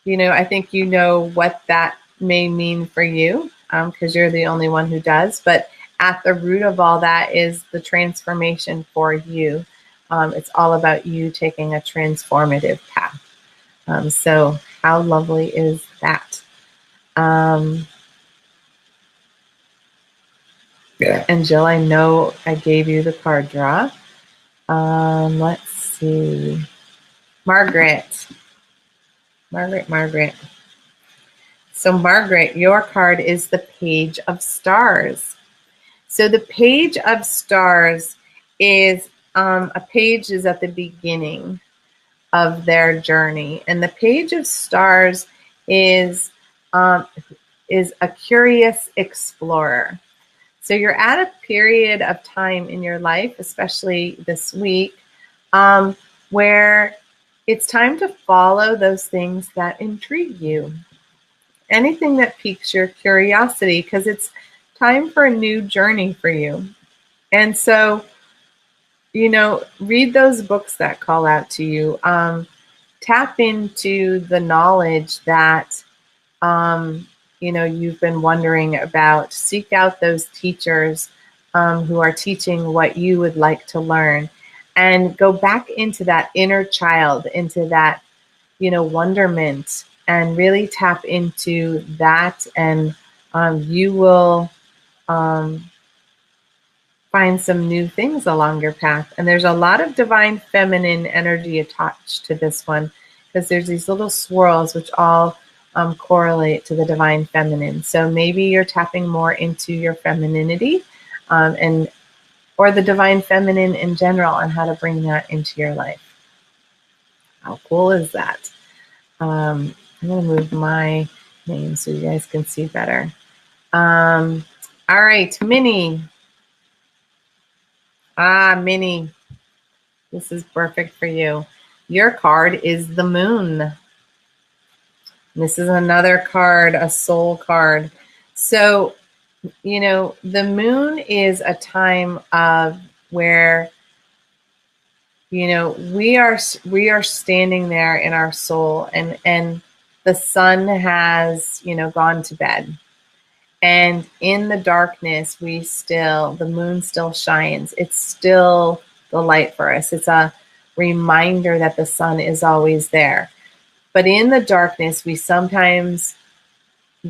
I think you know what that may mean for you because you're the only one who does. But at the root of all that is the transformation for you. It's all about you taking a transformative path. So how lovely is that? Yeah. And Jill, I know I gave you the card draw. Let's see. Margaret. So Margaret, your card is the Page of Stars. So the Page of Stars is a page is at the beginning of their journey, and the Page of Stars is a curious explorer. So you're at a period of time in your life, especially this week, where it's time to follow those things that intrigue you. Anything that piques your curiosity, because it's time for a new journey for you. And so, read those books that call out to you. Tap into the knowledge that, you've been wondering about. Seek out those teachers who are teaching what you would like to learn. And go back into that inner child, into that, wonderment, and really tap into that. And you will find some new things along your path. And there's a lot of divine feminine energy attached to this one, because there's these little swirls which all correlate to the divine feminine. So maybe you're tapping more into your femininity or the divine feminine in general, and how to bring that into your life. How cool is that? I'm going to move my name so you guys can see better. All right, Minnie. Minnie, this is perfect for you. Your card is the Moon. This is another card, a soul card. So, the moon is a time of where, we are standing there in our soul, and the sun has, gone to bed. And in the darkness, the moon still shines. It's still the light for us. It's a reminder that the sun is always there. But in the darkness, we sometimes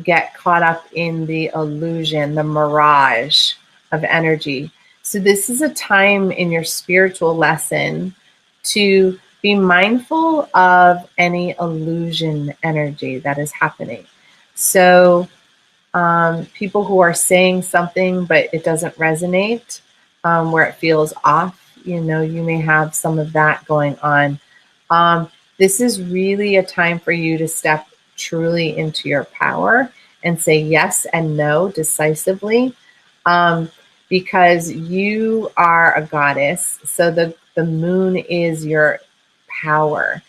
get caught up in the illusion, the mirage of energy. So this is a time in your spiritual lesson to be mindful of any illusion energy that is happening. So people who are saying something but it doesn't resonate, where it feels off, you may have some of that going on. This is really a time for you to step truly into your power and say yes and no decisively, because you are a goddess. So the moon is your power.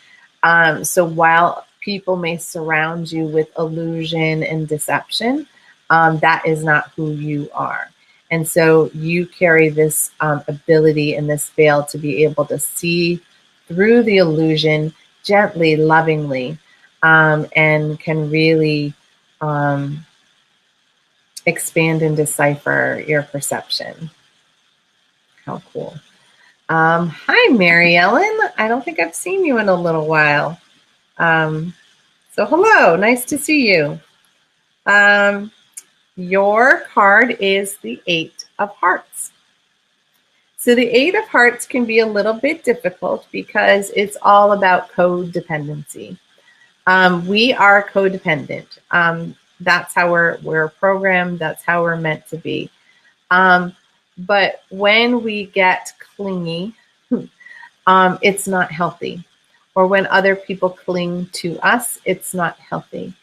So while people may surround you with illusion and deception, that is not who you are. And so you carry this ability and this veil to be able to see through the illusion gently, lovingly, and can really expand and decipher your perception. How cool. Hi, Mary Ellen. I don't think I've seen you in a little while. So hello, nice to see you. Your card is the Eight of Hearts. So the Eight of Hearts can be a little bit difficult because it's all about codependency. We are codependent. That's how we're programmed. That's how we're meant to be. But when we get clingy, it's not healthy. Or when other people cling to us, it's not healthy.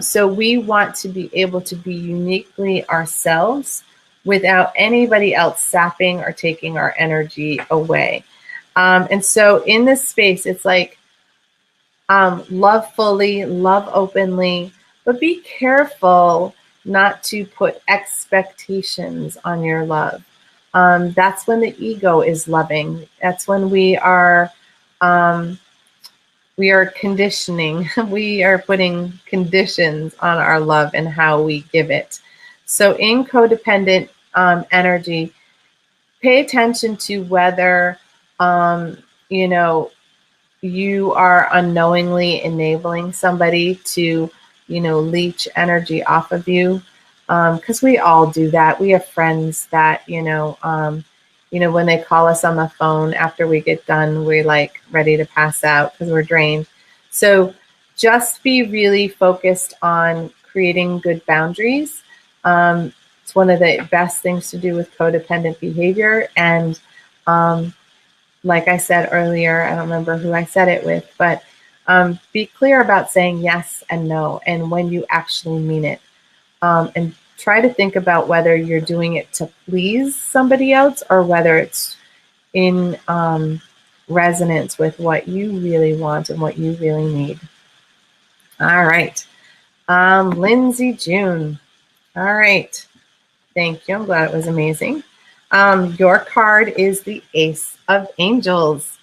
So we want to be able to be uniquely ourselves without anybody else sapping or taking our energy away. And so in this space, it's like, love fully, love openly, but be careful not to put expectations on your love. That's when the ego is loving. That's when we are conditioning. We are putting conditions on our love and how we give it. So in codependent energy, pay attention to whether you know, you are unknowingly enabling somebody to, leech energy off of you. Because we all do that. We have friends that, when they call us on the phone after we get done, we're like ready to pass out because we're drained. So just be really focused on creating good boundaries. It's one of the best things to do with codependent behavior. And like I said earlier, I don't remember who I said it with, but be clear about saying yes and no and when you actually mean it. And try to think about whether you're doing it to please somebody else or whether it's in resonance with what you really want and what you really need. All right. Lindsay June. All right. Thank you. I'm glad it was amazing. Your card is the Ace of Angels.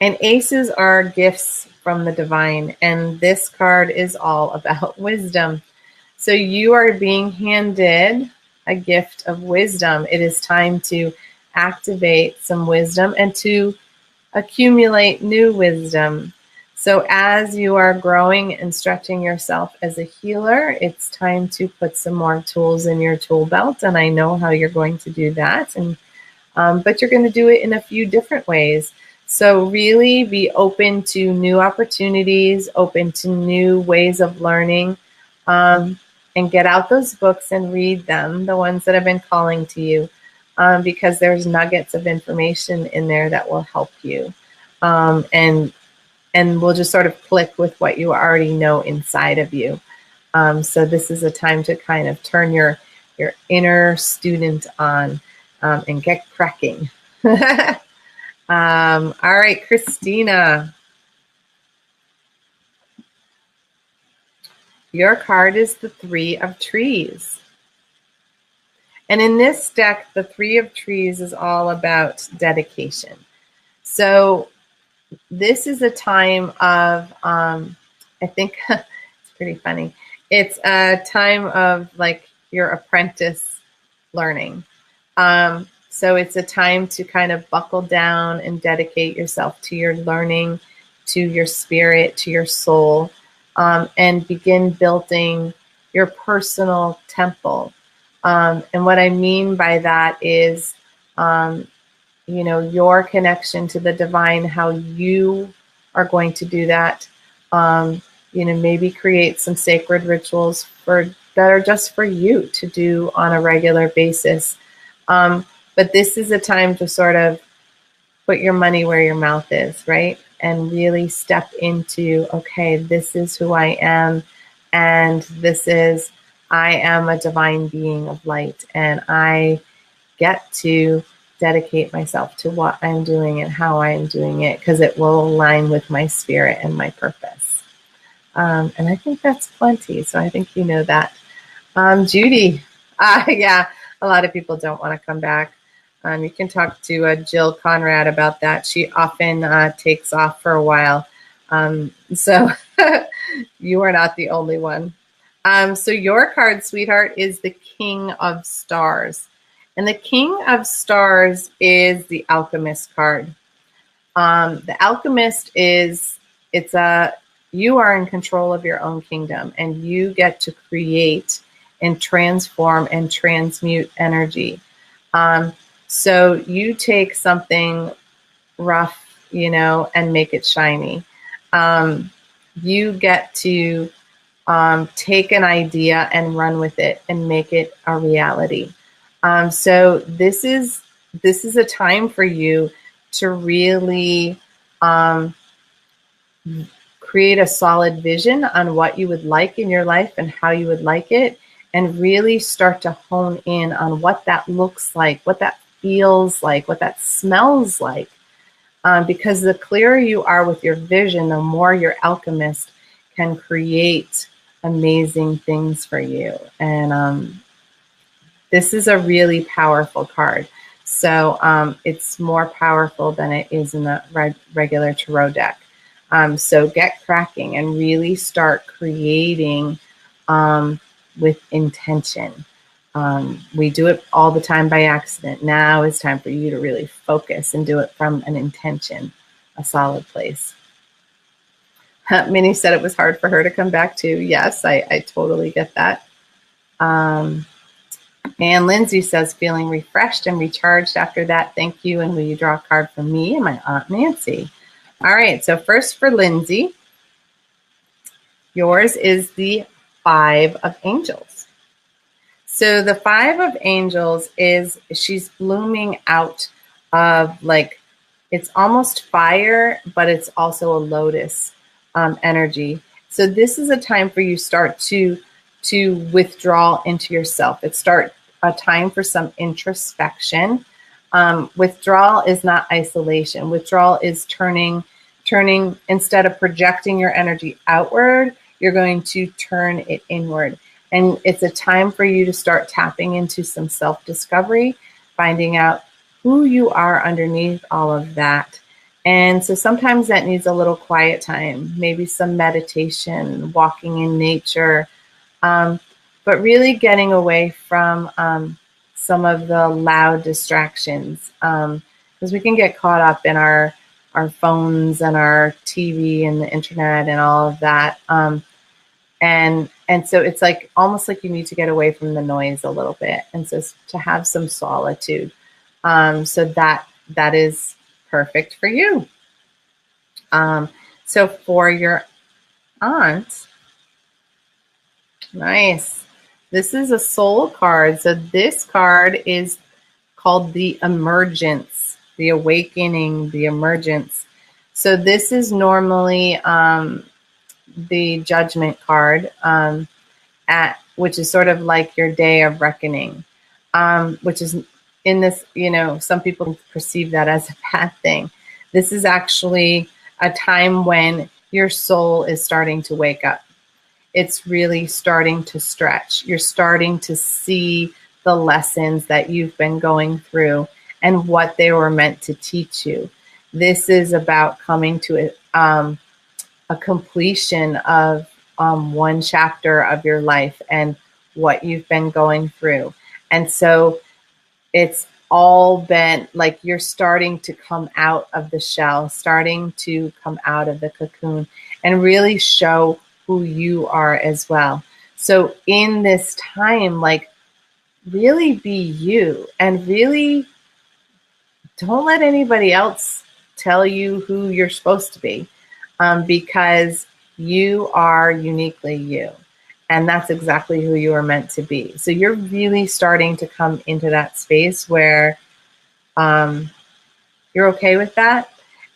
And aces are gifts from the divine. And this card is all about wisdom. So you are being handed a gift of wisdom. It is time to activate some wisdom and to accumulate new wisdom. So as you are growing and stretching yourself as a healer, it's time to put some more tools in your tool belt. And I know how you're going to do that. And but you're going to do it in a few different ways. So really be open to new opportunities, open to new ways of learning, and get out those books and read them, the ones that have been calling to you, because there's nuggets of information in there that will help you. And will just sort of click with what you already know inside of you. So this is a time to kind of turn your inner student on and get cracking. All right, Christina. Your card is the Three of Trees. And in this deck, the Three of Trees is all about dedication. So this is a time of, I think it's pretty funny. It's a time of like your apprentice learning. So it's a time to kind of buckle down and dedicate yourself to your learning, to your spirit, to your soul, and begin building your personal temple. And what I mean by that is, your connection to the divine, how you are going to do that. Maybe create some sacred rituals that are just for you to do on a regular basis. But this is a time to sort of put your money where your mouth is, right? And really step into, okay, this is who I am. And I am a divine being of light. And I get to dedicate myself to what I'm doing and how I'm doing it, because it will align with my spirit and my purpose. And I think that's plenty. So I think you know that. Judy. Yeah, a lot of people don't want to come back. You can talk to Jill Conrad about that. She often takes off for a while. So you are not the only one. So your card, sweetheart, is the King of Stars. And the King of Stars is the Alchemist card. The Alchemist you are in control of your own kingdom, and you get to create and transform and transmute energy. So you take something rough, and make it shiny. You get to take an idea and run with it and make it a reality. So this is a time for you to really create a solid vision on what you would like in your life and how you would like it, and really start to hone in on what that looks like, what that feels like, what that smells like. Because the clearer you are with your vision, the more your alchemist can create amazing things for you. And this is a really powerful card. So it's more powerful than it is in the regular tarot deck. So get cracking and really start creating with intention. We do it all the time by accident. Now it's time for you to really focus and do it from an intention, a solid place. Minnie said it was hard for her to come back to. Yes, I totally get that. And Lindsay says, feeling refreshed and recharged after that. Thank you. And will you draw a card for me and my Aunt Nancy? All right. So first for Lindsay, yours is the Five of Angels. So the Five of Angels is, she's blooming out of, like, it's almost fire, but it's also a lotus energy. So this is a time for you start to withdraw into yourself. It's a time for some introspection. Withdrawal is not isolation. Withdrawal is turning, instead of projecting your energy outward, you're going to turn it inward. And it's a time for you to start tapping into some self-discovery, finding out who you are underneath all of that. And so sometimes that needs a little quiet time, maybe some meditation, walking in nature, but really getting away from some of the loud distractions, because we can get caught up in our phones and our TV and the internet and all of that. And so it's like almost like you need to get away from the noise a little bit, and so to have some solitude. So that is perfect for you. So for your aunt, nice. This is a soul card. So this card is called the Emergence, the Awakening, the Emergence. So this is normally the Judgment card, which is sort of like your day of reckoning, which is in this, some people perceive that as a bad thing. This is actually a time when your soul is starting to wake up. It's really starting to stretch. You're starting to see the lessons that you've been going through and what they were meant to teach you. This is about coming to a completion of one chapter of your life and what you've been going through. And so it's all been like you're starting to come out of the shell, starting to come out of the cocoon and really show who you are as well. So in this time, like, really be you and really don't let anybody else tell you who you're supposed to be, because you are uniquely you. And that's exactly who you are meant to be. So you're really starting to come into that space where you're okay with that.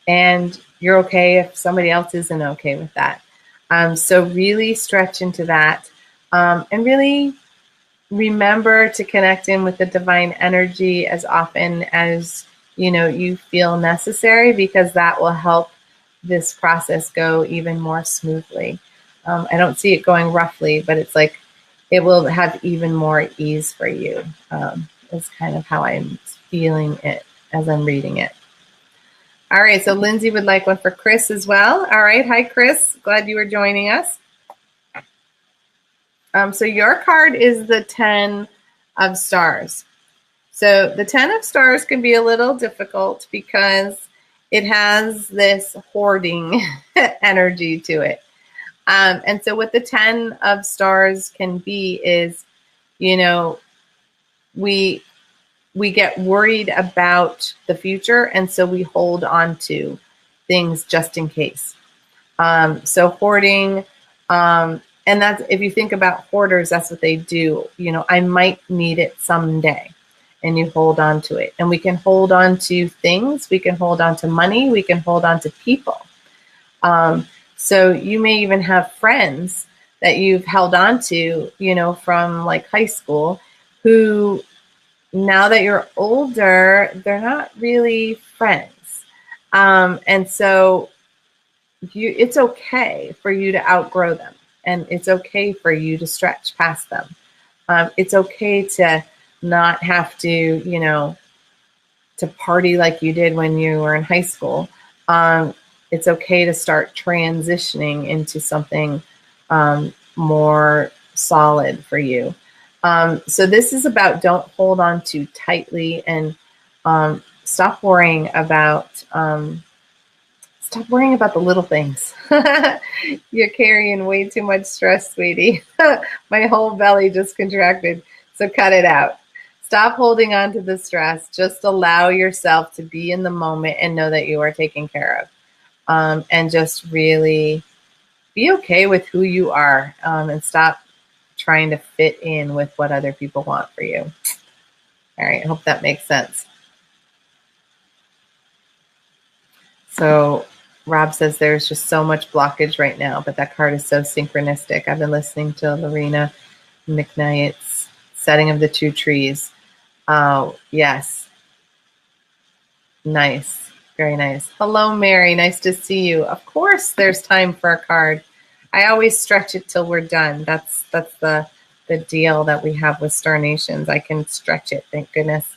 And you're okay if somebody else isn't okay with that. So really stretch into that, and really remember to connect in with the divine energy as often as you feel necessary, because that will help this process go even more smoothly. I don't see it going roughly, but it's like it will have even more ease for you. Is kind of how I'm feeling it as I'm reading it. All right, so Lindsay would like one for Chris as well. All right, hi Chris, glad you were joining us. So your card is the 10 of Stars. So the 10 of Stars can be a little difficult because it has this hoarding energy to it. And so what the 10 of Stars can be is, we get worried about the future, and so we hold on to things just in case. So hoarding, and that's, if you think about hoarders, that's what they do. I might need it someday, and you hold on to it. And we can hold on to things, we can hold on to money, we can hold on to people. So you may even have friends that you've held on to, you know, from like high school, who now that you're older, they're not really friends. And so it's okay for you to outgrow them, and it's okay for you to stretch past them. It's okay to not have to, you know, to party like you did when you were in high school. It's okay to start transitioning into something more solid for you. So this is about don't hold on too tightly, and stop worrying about the little things. You're carrying way too much stress, sweetie. My whole belly just contracted. So cut it out. Stop holding on to the stress. Just allow yourself to be in the moment and know that you are taken care of. And just really be okay with who you are, and stop trying to fit in with what other people want for you. All right, I hope that makes sense. So Rob says there's just so much blockage right now, but that card is so synchronistic. I've been listening to Lorena McKnight's Setting of the Two Trees. Oh, yes. Nice. Very nice. Hello, Mary. Nice to see you. Of course, there's time for a card. I always stretch it till we're done. That's the deal that we have with Star Nations. I can stretch it. Thank goodness.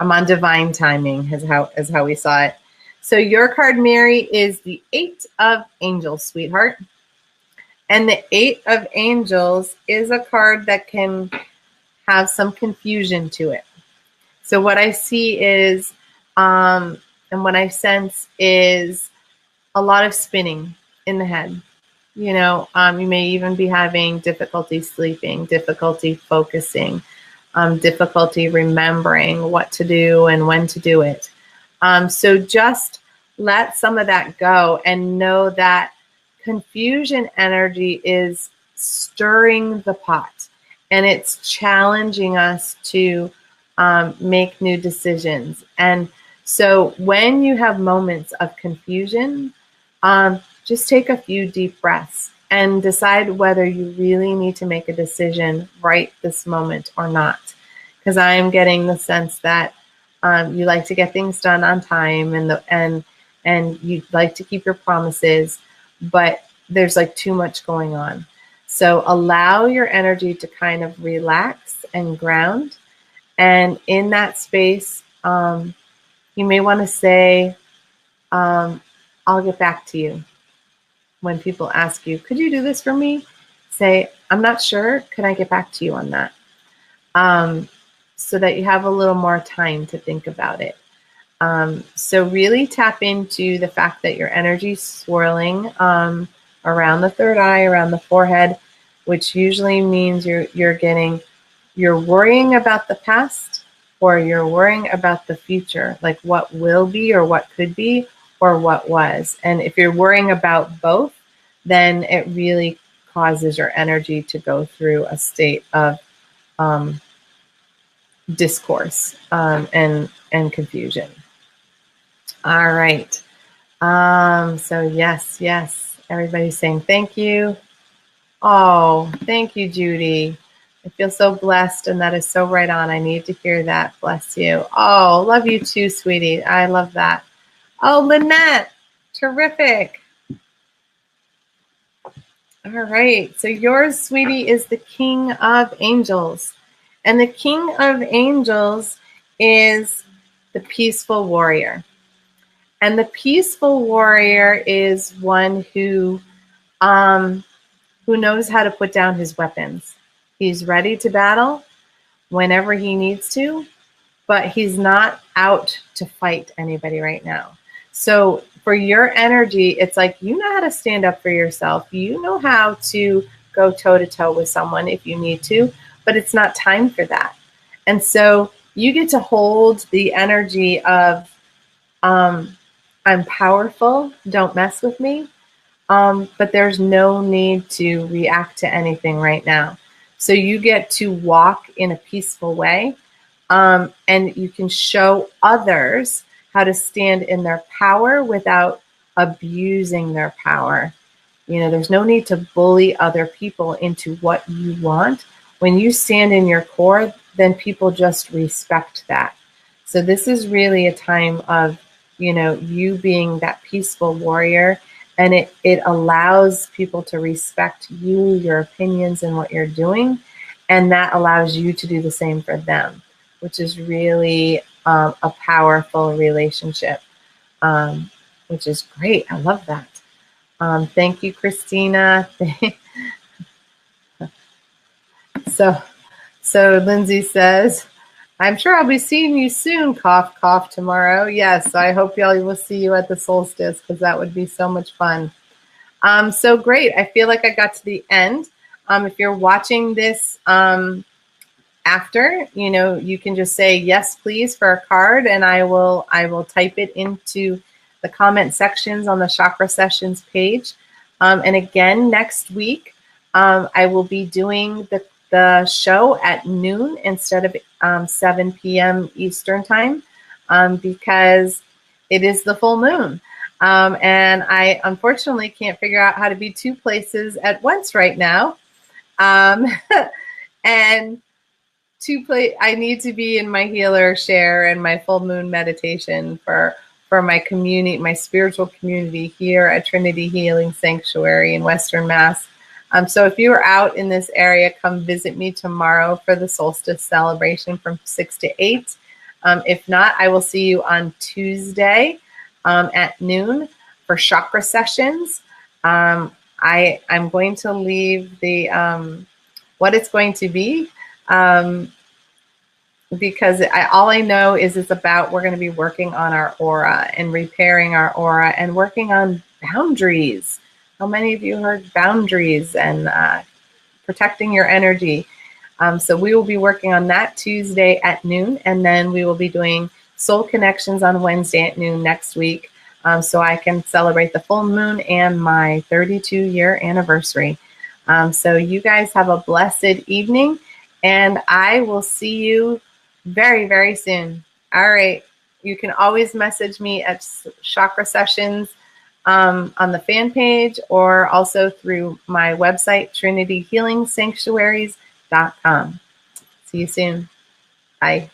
I'm on divine timing, is how we saw it. So your card, Mary, is the 8 of Angels, sweetheart. And the 8 of Angels is a card that can have some confusion to it. So what I see is, and what I sense is a lot of spinning in the head. You know, you may even be having difficulty sleeping, difficulty focusing, difficulty remembering what to do and when to do it. So just let some of that go and know that confusion energy is stirring the pot, and it's challenging us to make new decisions. And so when you have moments of confusion, just take a few deep breaths and decide whether you really need to make a decision right this moment or not. Because I am getting the sense that you like to get things done on time, and you like to keep your promises, but there's like too much going on. So allow your energy to kind of relax and ground. And in that space, you may want to say, I'll get back to you. When people ask you, could you do this for me? Say, I'm not sure. Could I get back to you on that? So that you have a little more time to think about it. So really tap into the fact that your energy is swirling around the third eye, around the forehead, which usually means you're worrying about the past, or you're worrying about the future, like what will be or what could be or what was. And if you're worrying about both, then it really causes your energy to go through a state of discourse and confusion. All right. So yes, everybody's saying thank you. Oh, thank you, Judy. I feel so blessed, and that is so right on. I need to hear that. Bless you. Oh, love you too, sweetie. I love that. Oh, Lynette, terrific. All right. So yours, sweetie, is the King of Angels. And the King of Angels is the peaceful warrior. And the peaceful warrior is one who knows how to put down his weapons. He's ready to battle whenever he needs to, but he's not out to fight anybody right now. So for your energy, it's like you know how to stand up for yourself. You know how to go toe-to-toe with someone if you need to, but it's not time for that. And so you get to hold the energy of, I'm powerful, don't mess with me, but there's no need to react to anything right now. So you get to walk in a peaceful way, and you can show others how to stand in their power without abusing their power. You know, there's no need to bully other people into what you want. When you stand in your core, then people just respect that. So this is really a time of, you know, you being that peaceful warrior, and it allows people to respect you, your opinions, and what you're doing, and that allows you to do the same for them, which is really a powerful relationship, which is great. I love that. Thank you, Christina. So Lindsay says, I'm sure I'll be seeing you soon, cough, cough, tomorrow. Yes, I hope y'all will see you at the solstice, because that would be so much fun. So great. I feel like I got to the end. If you're watching this after, you know, you can just say yes, please, for a card, and I will type it into the comment sections on the Chakra Sessions page. And again, next week, I will be doing the show at noon instead of 7 p.m. Eastern time, because it is the full moon. And I unfortunately can't figure out how to be two places at once right now. And I need to be in my healer share and my full moon meditation for my community, my spiritual community here at Trinity Healing Sanctuary in Western Mass. So if you are out in this area, come visit me tomorrow for the solstice celebration from 6 to 8. If not, I will see you on Tuesday at noon for Chakra Sessions. I'm going to leave the what it's going to be, because all I know is it's about, we're going to be working on our aura and repairing our aura and working on boundaries. How many of you heard boundaries and protecting your energy? So we will be working on that Tuesday at noon, and then we will be doing Soul Connections on Wednesday at noon next week, so I can celebrate the full moon and my 32-year anniversary. So you guys have a blessed evening, and I will see you very, very soon. All right. You can always message me at Chakra Sessions on the fan page, or also through my website, trinityhealingsanctuaries.com. See you soon. Bye.